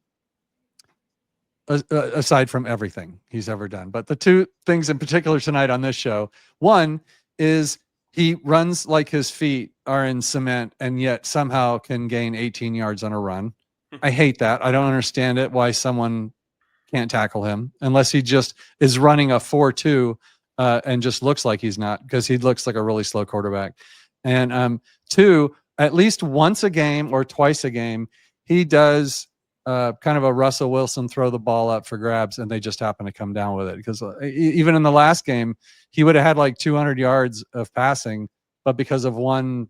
[SPEAKER 1] aside from everything he's ever done, but the two things in particular tonight on this show, one is he runs like his feet are in cement and yet somehow can gain 18 yards on a run. I hate that. I don't understand it, why someone can't tackle him unless he just is running a 4-2 and just looks like he's not, because he looks like a really slow quarterback. And two, at least once a game or twice a game, he does kind of a Russell Wilson throw the ball up for grabs, and they just happen to come down with it. Because even in the last game, he would have had like 200 yards of passing, but because of one,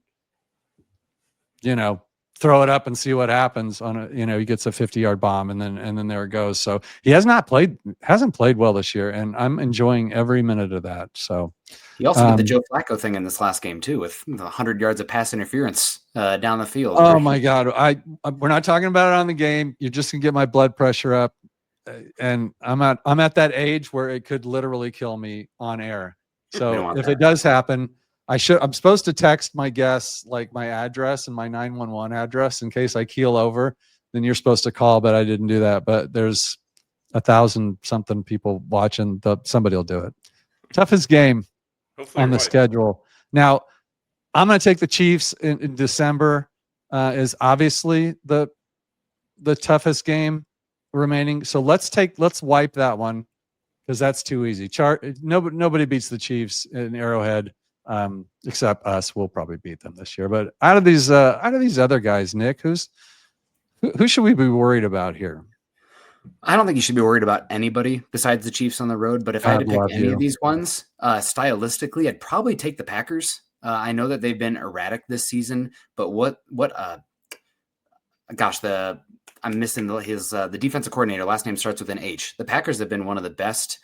[SPEAKER 1] throw it up and see what happens on a, he gets a 50-yard bomb, and then there it goes. So he hasn't played well this year, and I'm enjoying every minute of that. So
[SPEAKER 2] He also did the Joe Flacco thing in this last game too, with 100 yards of pass interference down the field.
[SPEAKER 1] Oh my God. We're not talking about it on the game. You're just gonna get my blood pressure up. And I'm at that age where it could literally kill me on air. So if it does happen, I'm supposed to text my guests like my address and my 911 address in case I keel over. Then you're supposed to call, but I didn't do that. But there's 1,000 something people watching. Somebody will do it. Toughest game on the schedule. Now, I'm going to take the Chiefs in December. Is obviously the toughest game remaining. So let's wipe that one, because that's too easy. Nobody beats the Chiefs in Arrowhead. Except us. We'll probably beat them this year. But out of these other guys, Nick, who should we be worried about here?
[SPEAKER 2] I don't think you should be worried about anybody besides the Chiefs on the road. But if I had to pick any of these ones, stylistically, I'd probably take the Packers. I know that they've been erratic this season, but I'm missing the defensive coordinator. Last name starts with an H. The Packers have been one of the best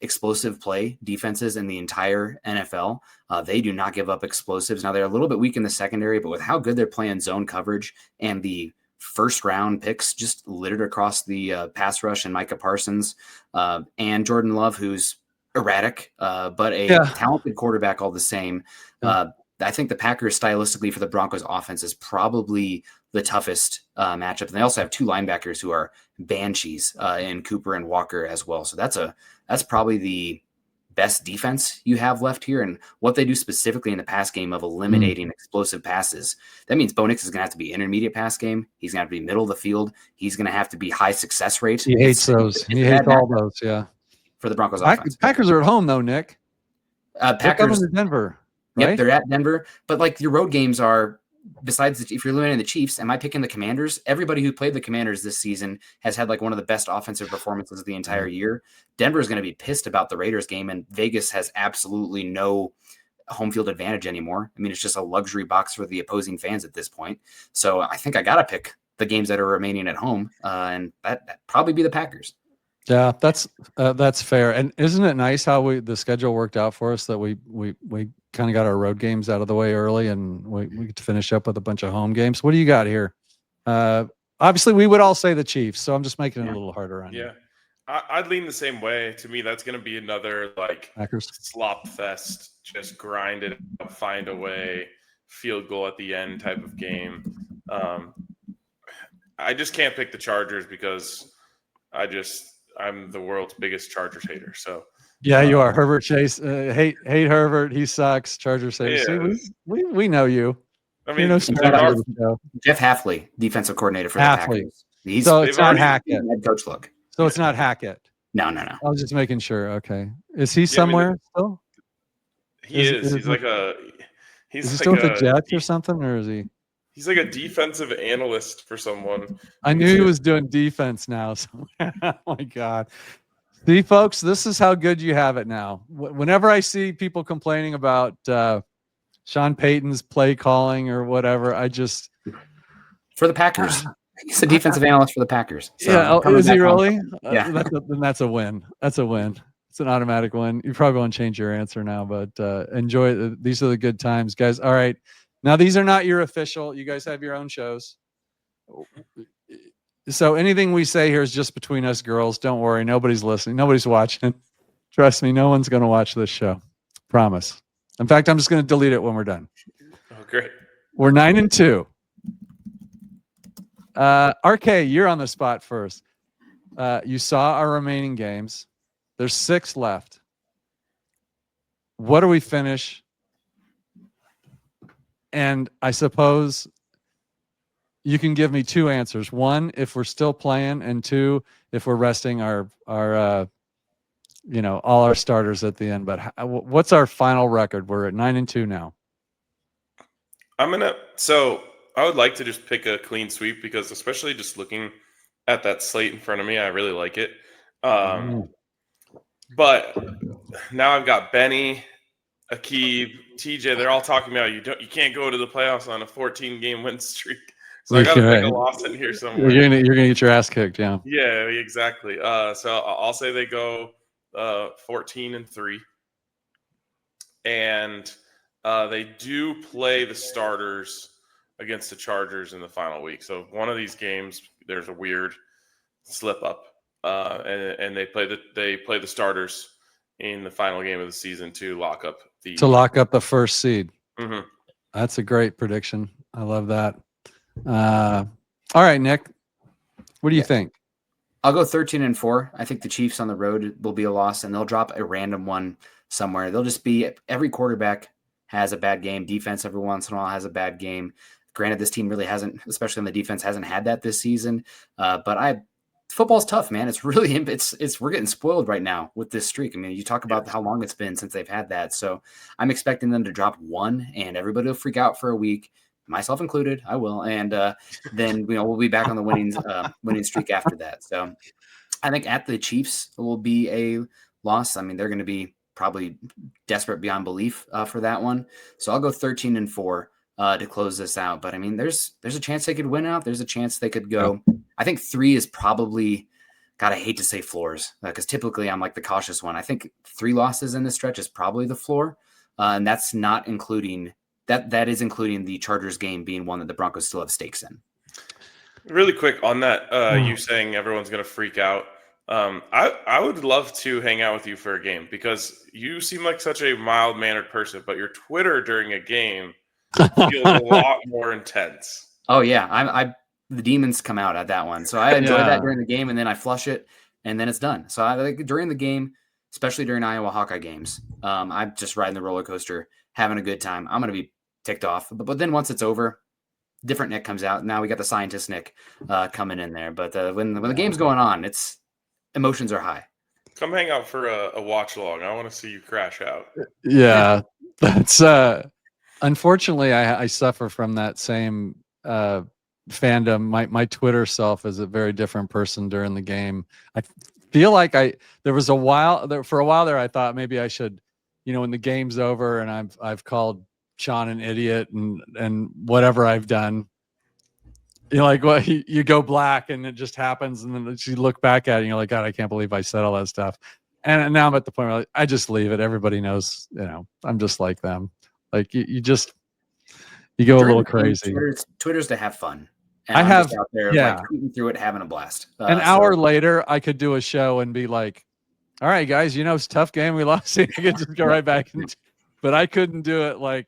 [SPEAKER 2] explosive play defenses in the entire NFL. They do not give up explosives. Now, they're a little bit weak in the secondary, but with how good they're playing zone coverage and the first round picks just littered across the pass rush, and Micah Parsons and Jordan Love, who's erratic, but a talented quarterback all the same. I think the Packers stylistically for the Broncos offense is probably the toughest matchup. And they also have two linebackers who are banshees in Cooper and Walker as well. So that's probably the best defense you have left here. And what they do specifically in the pass game of eliminating explosive passes, that means Bo Nix is going to have to be intermediate pass game. He's going to have to be middle of the field. He's going to have to be high success rate.
[SPEAKER 1] He hates those. He hates all those. Yeah.
[SPEAKER 2] For the Broncos offense.
[SPEAKER 1] Packers are at home though, Nick.
[SPEAKER 2] Packers
[SPEAKER 1] they're coming to Denver. Right?
[SPEAKER 2] Yep, they're at Denver. But like your road games are besides if you're eliminating the Chiefs, am I picking the Commanders? Everybody who played the Commanders this season has had like one of the best offensive performances of the entire year. Denver is going to be pissed about the Raiders game, and Vegas has absolutely no home field advantage anymore. I mean, it's just a luxury box for the opposing fans at this point. So I think I got to pick the games that are remaining at home, and that probably be the Packers.
[SPEAKER 1] Yeah, that's fair. And isn't it nice how the schedule worked out for us, that we kind of got our road games out of the way early, and we get to finish up with a bunch of home games. What do you got here? Obviously, we would all say the Chiefs, so I'm just making it a little harder on you.
[SPEAKER 3] Yeah, I'd lean the same way. To me, that's going to be another like
[SPEAKER 1] Packers
[SPEAKER 3] slop fest, just grind it out, find a way, field goal at the end type of game. I just can't pick the Chargers because I'm the world's biggest Chargers hater. So
[SPEAKER 1] yeah, you are. Herbert Chase, hate Herbert. He sucks. Chargers say,
[SPEAKER 3] Yeah.
[SPEAKER 1] see, we know you.
[SPEAKER 3] I
[SPEAKER 1] You
[SPEAKER 3] mean,
[SPEAKER 1] know,
[SPEAKER 3] there are-
[SPEAKER 2] Jeff Hafley, defensive coordinator for the
[SPEAKER 1] Hafley.
[SPEAKER 2] Packers.
[SPEAKER 1] So it's
[SPEAKER 3] they've
[SPEAKER 1] not
[SPEAKER 3] already-
[SPEAKER 1] Hackett.
[SPEAKER 2] Head coach look.
[SPEAKER 1] So it's not Hackett.
[SPEAKER 2] No.
[SPEAKER 1] I was just making sure. Okay, is he
[SPEAKER 3] I mean,
[SPEAKER 1] somewhere still?
[SPEAKER 3] he is. He's like a. He's
[SPEAKER 1] Is he
[SPEAKER 3] like
[SPEAKER 1] still with the
[SPEAKER 3] a-
[SPEAKER 1] Jets or something, or is he?
[SPEAKER 3] He's like a defensive analyst for someone.
[SPEAKER 1] I knew he was doing defense now. So, oh my God. See, folks, this is how good you have it now. Whenever I see people complaining about Sean Payton's play calling or whatever, I just
[SPEAKER 2] For the Packers. He's a defensive analyst for the Packers. So
[SPEAKER 1] is he really?
[SPEAKER 2] Yeah.
[SPEAKER 1] Then that's a win. That's a win. It's an automatic win. You probably won't change your answer now, but enjoy it. These are the good times, guys. All right. Now, these are not your official. You guys have your own shows. So anything we say here is just between us girls. Don't worry. Nobody's listening. Nobody's watching. Trust me, no one's going to watch this show. Promise. In fact, I'm just going to delete it when we're done.
[SPEAKER 3] Oh, great.
[SPEAKER 1] We're 9-2. RK, you're on the spot first. You saw our remaining games. There's 6 left. What do we finish? And I suppose you can give me 2 answers. 1, if we're still playing, and 2, if we're resting our all our starters at the end. But what's our final record? We're at 9-2 now.
[SPEAKER 3] So I would like to just pick a clean sweep because, especially just looking at that slate in front of me, I really like it. But now I've got Benny, Akib, TJ. They're all talking about you can't go to the playoffs on a 14-game win streak. So I got to pick a loss in here somewhere.
[SPEAKER 1] You're gonna get your ass kicked, yeah.
[SPEAKER 3] Yeah, exactly. So I'll say they go 14-3, and they do play the starters against the Chargers in the final week. So one of these games, there's a weird slip up, and they play the starters in the final game of the season to lock up the
[SPEAKER 1] first seed.
[SPEAKER 3] Mm-hmm.
[SPEAKER 1] That's a great prediction. I love that. All right, Nick, what do you think?
[SPEAKER 2] I'll go 13-4. I think the Chiefs on the road will be a loss, and they'll drop a random one somewhere. They'll just be every quarterback has a bad game. Defense every once in a while has a bad game. Granted, this team really hasn't, especially on the defense, hasn't had that this season. But football's tough, man. It's really we're getting spoiled right now with this streak. I mean, you talk about how long it's been since they've had that. So I'm expecting them to drop one, and everybody will freak out for a week, myself included. I will, and then we'll be back on the winning streak after that. So I think at the Chiefs will be a loss. I mean, they're going to be probably desperate beyond belief for that one. So I'll go 13-4 to close this out. But I mean, there's a chance they could win out. There's a chance they could go. I think 3 is probably, God, I hate to say floors because typically I'm like the cautious one. I think 3 losses in this stretch is probably the floor. And that's not including that is including the Chargers game being one that the Broncos still have stakes in.
[SPEAKER 3] Really quick on that, you saying everyone's going to freak out. I would love to hang out with you for a game because you seem like such a mild-mannered person, but your Twitter during a game feels a lot more intense.
[SPEAKER 2] Oh yeah, the demons come out at that one, so I enjoy that during the game, and then I flush it, and then it's done. So I like during the game, especially during Iowa Hawkeye games, I'm just riding the roller coaster, having a good time. I'm gonna be ticked off, but then once it's over, different Nick comes out. Now we got the scientist Nick coming in there. But when the game's going on, emotions are high.
[SPEAKER 3] Come hang out for a watch along. I want to see you crash out.
[SPEAKER 1] Yeah, that's Unfortunately, I suffer from that same fandom. My Twitter self is a very different person during the game. I feel like there was a while there for a while there. I thought maybe I should, when the game's over and I've called Sean an idiot and whatever I've done. Like what you go black and it just happens, and then you look back at it and you're like, God, I can't believe I said all that stuff. And now I'm at the point where I just leave it. Everybody knows, I'm just like them. Like you go a
[SPEAKER 2] During
[SPEAKER 1] little
[SPEAKER 2] the game,
[SPEAKER 1] crazy.
[SPEAKER 2] Twitter's to have fun. And
[SPEAKER 1] I
[SPEAKER 2] I'm
[SPEAKER 1] have
[SPEAKER 2] just out there
[SPEAKER 1] yeah.
[SPEAKER 2] like tweeting through it, having a blast.
[SPEAKER 1] An hour later, I could do a show and be like, all right, guys, it's a tough game. We lost. I could just go right back. But I couldn't do it like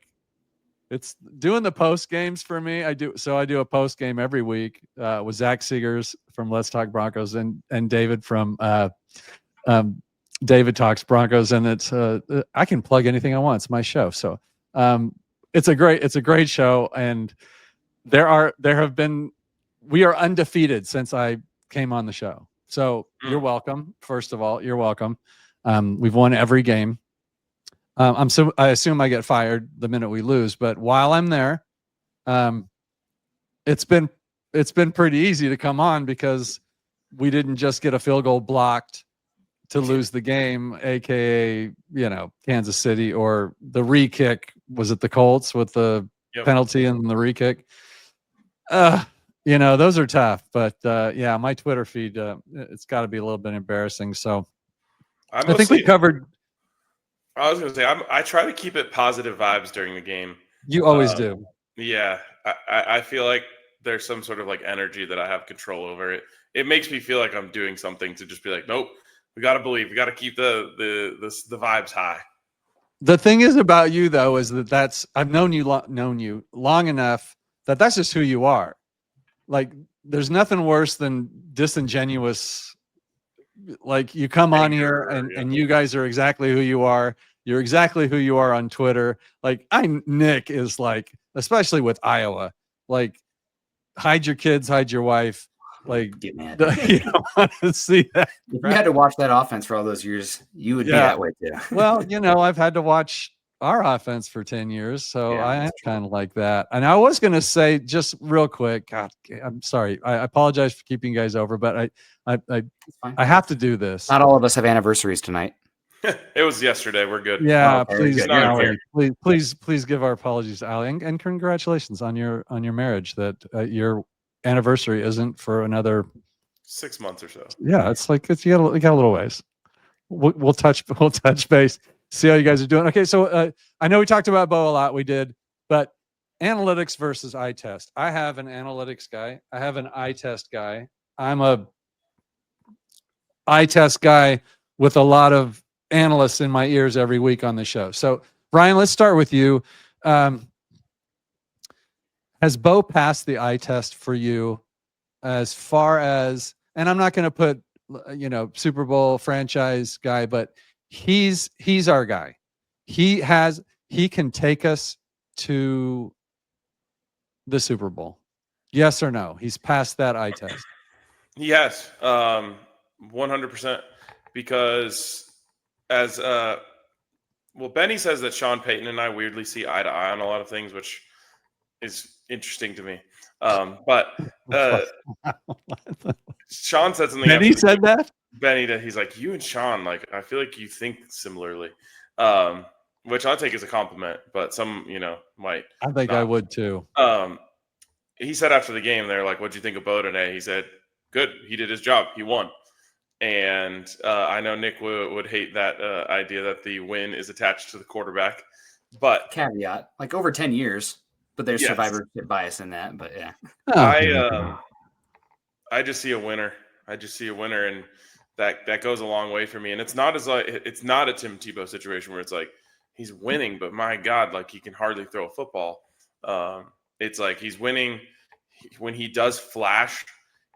[SPEAKER 1] it's doing the post games for me. I do a post game every week with Zach Seegers from Let's Talk Broncos and David from David Talks Broncos, and it's I can plug anything I want. It's my show, so it's a great show, and we are undefeated since I came on the show. So you're welcome. First of all, you're welcome. We've won every game. I assume I get fired the minute we lose, but while I'm there, it's been pretty easy to come on because we didn't just get a field goal blocked to lose the game, aka Kansas City, or the re-kick. Was it the Colts with the penalty and the re-kick? Those are tough, but my Twitter feed, it's got to be a little bit embarrassing. So I think we covered.
[SPEAKER 3] I was going to say, I try to keep it positive vibes during the game.
[SPEAKER 1] You always do.
[SPEAKER 3] Yeah. I feel like there's some sort of like energy that I have control over it. It makes me feel like I'm doing something to just be like, nope, we got to believe, we got to keep the vibes high.
[SPEAKER 1] The thing is about you though, is I've known you long enough that's just who you are. Like there's nothing worse than disingenuous. Like you come on here and you guys are exactly who you are. You're exactly who you are on Twitter. Like Nick is like, especially with Iowa, like hide your kids, hide your wife. Like
[SPEAKER 2] get mad.
[SPEAKER 1] You don't want to see that.
[SPEAKER 2] If you had to watch that offense for all those years, you would be that way too.
[SPEAKER 1] Well, I've had to watch our offense for 10 years, so I am kind of like that. And I was going to say just real quick, God, I'm sorry. I apologize for keeping you guys over, but I have to do this.
[SPEAKER 2] Not all of us have anniversaries tonight.
[SPEAKER 3] It was yesterday. We're good.
[SPEAKER 1] Yeah, please give our apologies to Allie, and congratulations on your marriage. That your anniversary isn't for another
[SPEAKER 3] 6 months or so.
[SPEAKER 1] Yeah, it's like you got a little ways. We'll touch base. See how you guys are doing. Okay, so I know we talked about Bo a lot. We did, but analytics versus eye test. I have an analytics guy. I have an eye test guy. I'm a eye test guy with a lot of analysts in my ears every week on the show. So, Brian, let's start with you. Has Bo passed the eye test for you as far as, and I'm not going to put, Super Bowl franchise guy, but he's our guy. He can take us to the Super Bowl. Yes or no? He's passed that eye test.
[SPEAKER 3] Yes, 100%. Because as Benny says that Sean Payton and I weirdly see eye to eye on a lot of things, which is interesting to me. But Sean said something.
[SPEAKER 1] Benny said that?
[SPEAKER 3] Benny, he's like, you and Sean, like, I feel like you think similarly, which I'll take as a compliment, but some, might.
[SPEAKER 1] I think I would too.
[SPEAKER 3] He said after the game, they're like, what'd you think of Bo today? He said, good. He did his job. He won. And I know Nick would hate that idea that the win is attached to the quarterback. But
[SPEAKER 2] caveat, like over 10 years, but there's survivorship bias in that. But yeah,
[SPEAKER 3] I just see a winner. And that goes a long way for me. And it's not a Tim Tebow situation where it's like he's winning, but my God, like he can hardly throw a football. It's like he's winning when he does flash.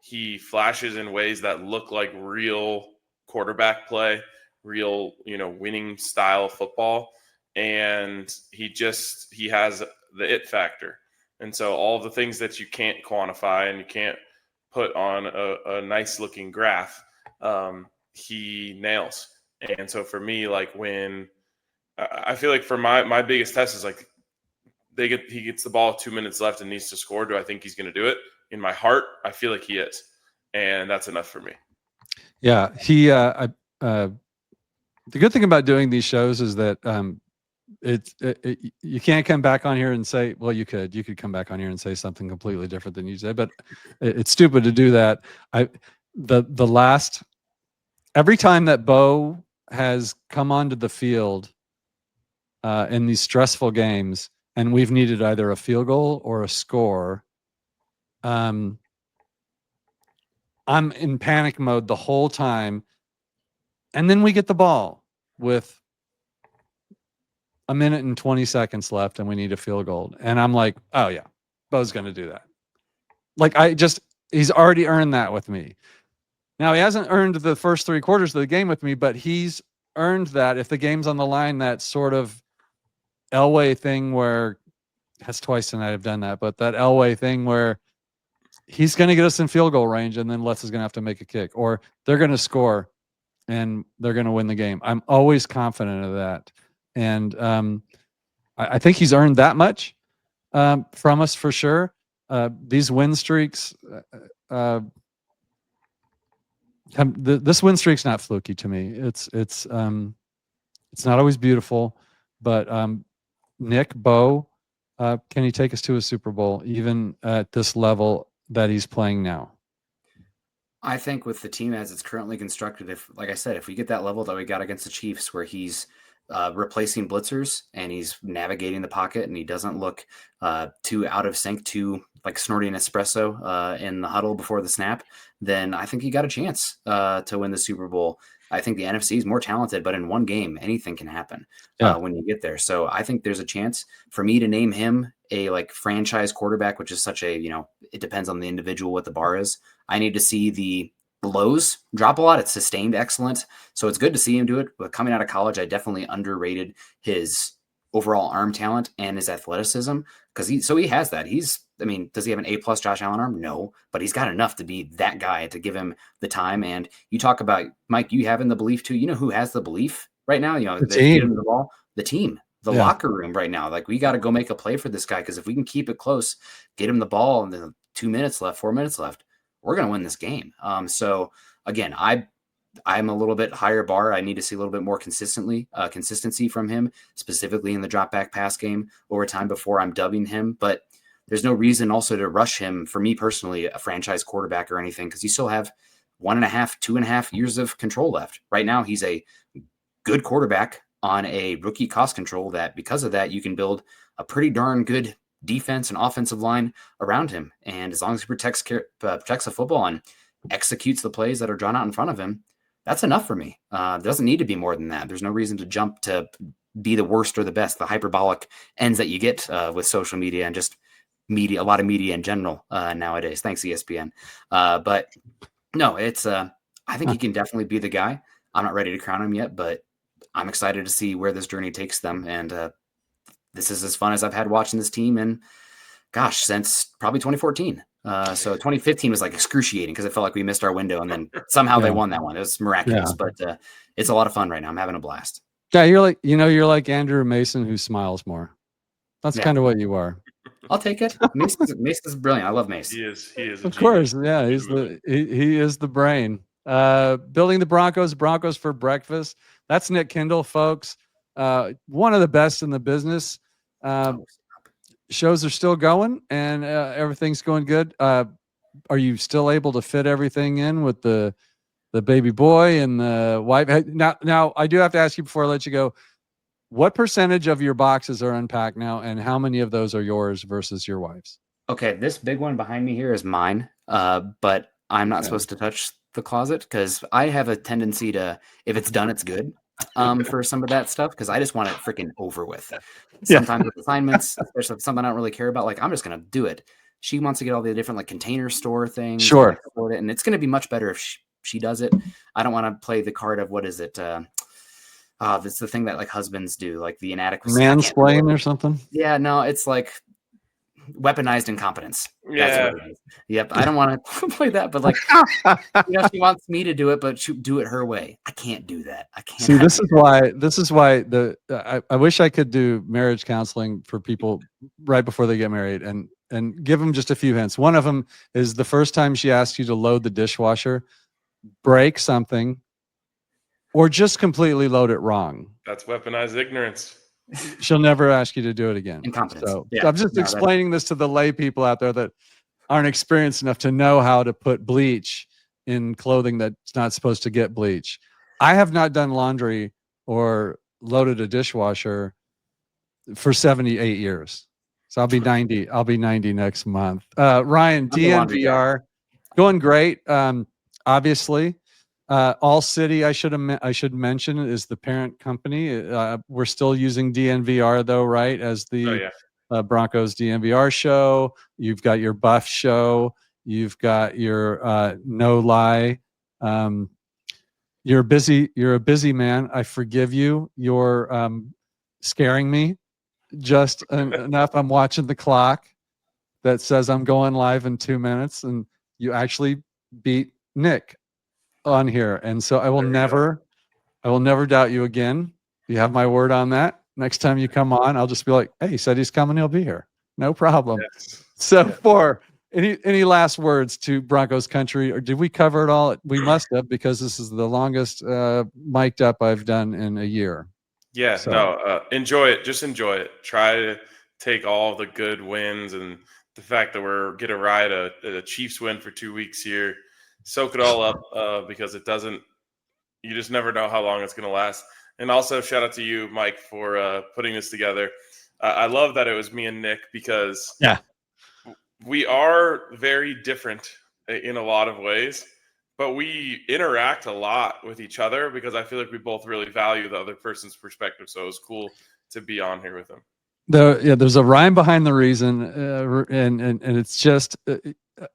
[SPEAKER 3] He flashes in ways that look like real quarterback play, real, winning style football. And he has the it factor. And so all the things that you can't quantify and you can't put on a nice looking graph, he nails. And so for me, like when I feel like for my biggest test is like he gets the ball with 2 minutes left and needs to score, do I think he's going to do it? In my heart, I feel like he is, and that's enough for me.
[SPEAKER 1] Yeah, the good thing about doing these shows is that you can't come back on here and say, well, you could come back on here and say something completely different than you said, but it's stupid to do that. Every time that Bo has come onto the field in these stressful games, and we've needed either a field goal or a score, I'm in panic mode the whole time. And then we get the ball with 1 minute and 20 seconds left and we need a field goal. And I'm like, oh yeah, Bo's going to do that. Like he's already earned that with me. Now he hasn't earned the first 3 quarters of the game with me, but he's earned that if the game's on the line, that sort of Elway thing where that's twice tonight I've done that, but that Elway thing where he's going to get us in field goal range and then Les is going to have to make a kick, or they're going to score and they're going to win the game. I'm always confident of that. And I think he's earned that much from us for sure. These win streaks, this win streak's not fluky to me. It's not always beautiful, but Nick, Bo, can he take us to a Super Bowl even at this level that he's playing now?
[SPEAKER 2] I think with the team as it's currently constructed, if, like I said, if we get that level that we got against the Chiefs where he's replacing blitzers and he's navigating the pocket and he doesn't look too out of sync, too like snorting espresso in the huddle before the snap, then I think you got a chance to win the Super Bowl. I think the NFC is more talented, but in one game, anything can happen when you get there. So I think there's a chance for me to name him a like franchise quarterback, which is such a, it depends on the individual what the bar is. I need to see the lows drop a lot. It's sustained excellent. So it's good to see him do it. But coming out of college, I definitely underrated his overall arm talent and his athleticism because he has that. Does he have an A+ Josh Allen arm? No, but he's got enough to be that guy to give him the time. And you talk about Mike, you having the belief too. You know who has the belief right now?
[SPEAKER 1] The team.
[SPEAKER 2] Get him the ball. The team, the locker room right now. Like we got to go make a play for this guy because if we can keep it close, get him the ball, and then 2 minutes left, 4 minutes left, we're gonna win this game. So again, I'm a little bit higher bar. I need to see a little bit more consistency from him, specifically in the drop back pass game over time before I'm dubbing him. But there's no reason also to rush him for me personally, a franchise quarterback or anything, because you still have 1.5, 2.5 years of control left. Right now, he's a good quarterback on a rookie cost control that because of that, you can build a pretty darn good defense and offensive line around him. And as long as he protects the football and executes the plays that are drawn out in front of him, that's enough for me. There doesn't need to be more than that. There's no reason to jump to be the worst or the best, the hyperbolic ends that you get with social media and just media, a lot of media in general nowadays. Thanks, ESPN. But no, it's I think he can definitely be the guy. I'm not ready to crown him yet, but I'm excited to see where this journey takes them. And this is as fun as I've had watching this team and since probably 2014. So 2015 was like excruciating because it felt like we missed our window and then somehow they won that one. It was miraculous, but it's a lot of fun right now. I'm having a blast.
[SPEAKER 1] Yeah. You're like Andrew Mason who smiles more. That's kind of what you are.
[SPEAKER 2] I'll take it. Mace is brilliant. I love Mace.
[SPEAKER 3] He is.
[SPEAKER 1] Of course. Yeah. He is the brain. Building the Broncos for breakfast. That's Nick Kindle, folks. One of the best in the business. Shows are still going and everything's going good. Are you still able to fit everything in with the baby boy and the wife? Now I do have to ask you before I let you go, what percentage of your boxes are unpacked now and how many of those are yours versus your wife's? Okay.
[SPEAKER 2] This big one behind me here is mine. But I'm not supposed to touch the closet because I have a tendency to, if it's done, it's good. For some of that stuff because I just want it freaking over with. Sometimes with assignments, especially if something I don't really care about, like I'm just gonna do it. She wants to get all the different like container store things,
[SPEAKER 1] sure,
[SPEAKER 2] and it's gonna be much better if she does it. I don't want to play the card of what is it? It's the thing that like husbands do, like the inadequacy
[SPEAKER 1] mansplain or something.
[SPEAKER 2] Yeah, no, it's like weaponized incompetence. That's
[SPEAKER 3] Yeah.
[SPEAKER 2] what it is. Yep. I don't want to play that, but like, she wants me to do it, but she do it her way. I can't do that. I can't.
[SPEAKER 1] See, this is why I wish I could do marriage counseling for people right before they get married and give them just a few hints. One of them is the first time she asks you to load the dishwasher, break something, or just completely load it wrong.
[SPEAKER 3] That's weaponized ignorance.
[SPEAKER 1] She'll never ask you to do it again.
[SPEAKER 2] Incompetence.
[SPEAKER 1] So
[SPEAKER 2] Yeah.
[SPEAKER 1] I'm just explaining this to the lay people out there that aren't experienced enough to know how to put bleach in clothing that's not supposed to get bleach. I have not done laundry or loaded a dishwasher for 78 years. So I'll be 90. I'll be 90 next month. Ryan, DNVR, going great. Obviously, All City, I should mention, is the parent company. We're still using DNVR though, right? As the Broncos DNVR show. You've got your Buff show. You've got your No Lie. You're a busy man. I forgive you. You're scaring me just enough. I'm watching the clock that says I'm going live in 2 minutes, and you actually beat Nick on here. And so I will never doubt you again. You have my word on that. Next time you come on, I'll just be like, hey, he said he's coming. He'll be here. No problem.
[SPEAKER 3] Yes.
[SPEAKER 1] So for any last words to Broncos country, or did we cover it all? We must have, because this is the longest mic'd up I've done in a year.
[SPEAKER 3] Yeah,
[SPEAKER 1] So.
[SPEAKER 3] no, enjoy it. Just enjoy it. Try to take all the good wins and the fact that we're get a ride a Chiefs win for 2 weeks here. Soak it all up because it doesn't. You just never know how long it's going to last. And also shout out to you, Mike, for putting this together. I love that it was me and Nick because we are very different in a lot of ways, but we interact a lot with each other because I feel like we both really value the other person's perspective. So it was cool to be on here with them.
[SPEAKER 1] There's a rhyme behind the reason, and it's just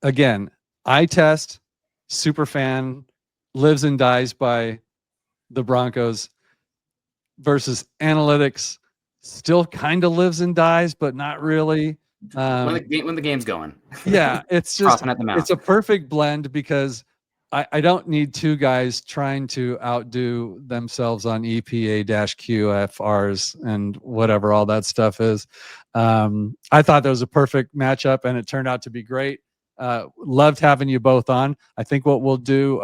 [SPEAKER 1] again, eye test, super fan, lives and dies by the Broncos, versus analytics, still kind of lives and dies, but not really.
[SPEAKER 2] When the game's going.
[SPEAKER 1] Yeah, it's just
[SPEAKER 2] at the mouth.
[SPEAKER 1] It's a perfect blend because I don't need two guys trying to outdo themselves on EPA-QFRs and whatever all that stuff is. I thought that was a perfect matchup, and it turned out to be great. Loved having you both on. I think what we'll do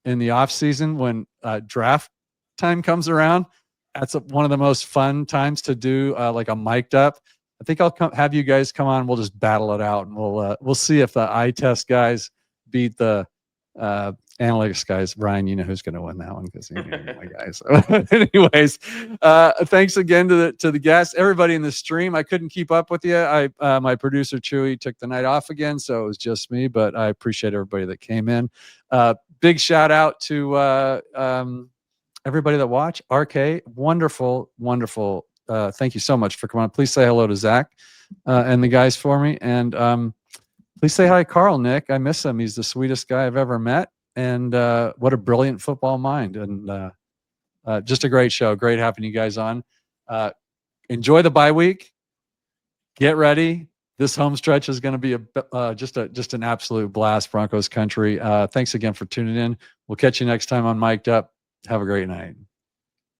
[SPEAKER 1] in the off season when draft time comes around, that's one of the most fun times to do like a mic'd up. I think I'll have you guys come on. We'll just battle it out, and we'll see if the eye test guys beat the analytics guys. Ryan, you know who's going to win that one because you're my guys. Anyways, thanks again to the guests, everybody in the stream. I couldn't keep up with you. My producer Chewy took the night off again, so it was just me. But I appreciate everybody that came in. Big shout out to everybody that watched. RK, wonderful. Thank you so much for coming on. Please say hello to Zach and the guys for me. And please say hi, Carl, Nick. I miss him. He's the sweetest guy I've ever met. And what a brilliant football mind. And just a great show. Great having you guys on. Enjoy the bye week. Get ready. This home stretch is going to be just an absolute blast, Broncos country. Thanks again for tuning in. We'll catch you next time on Mic'd Up. Have a great night.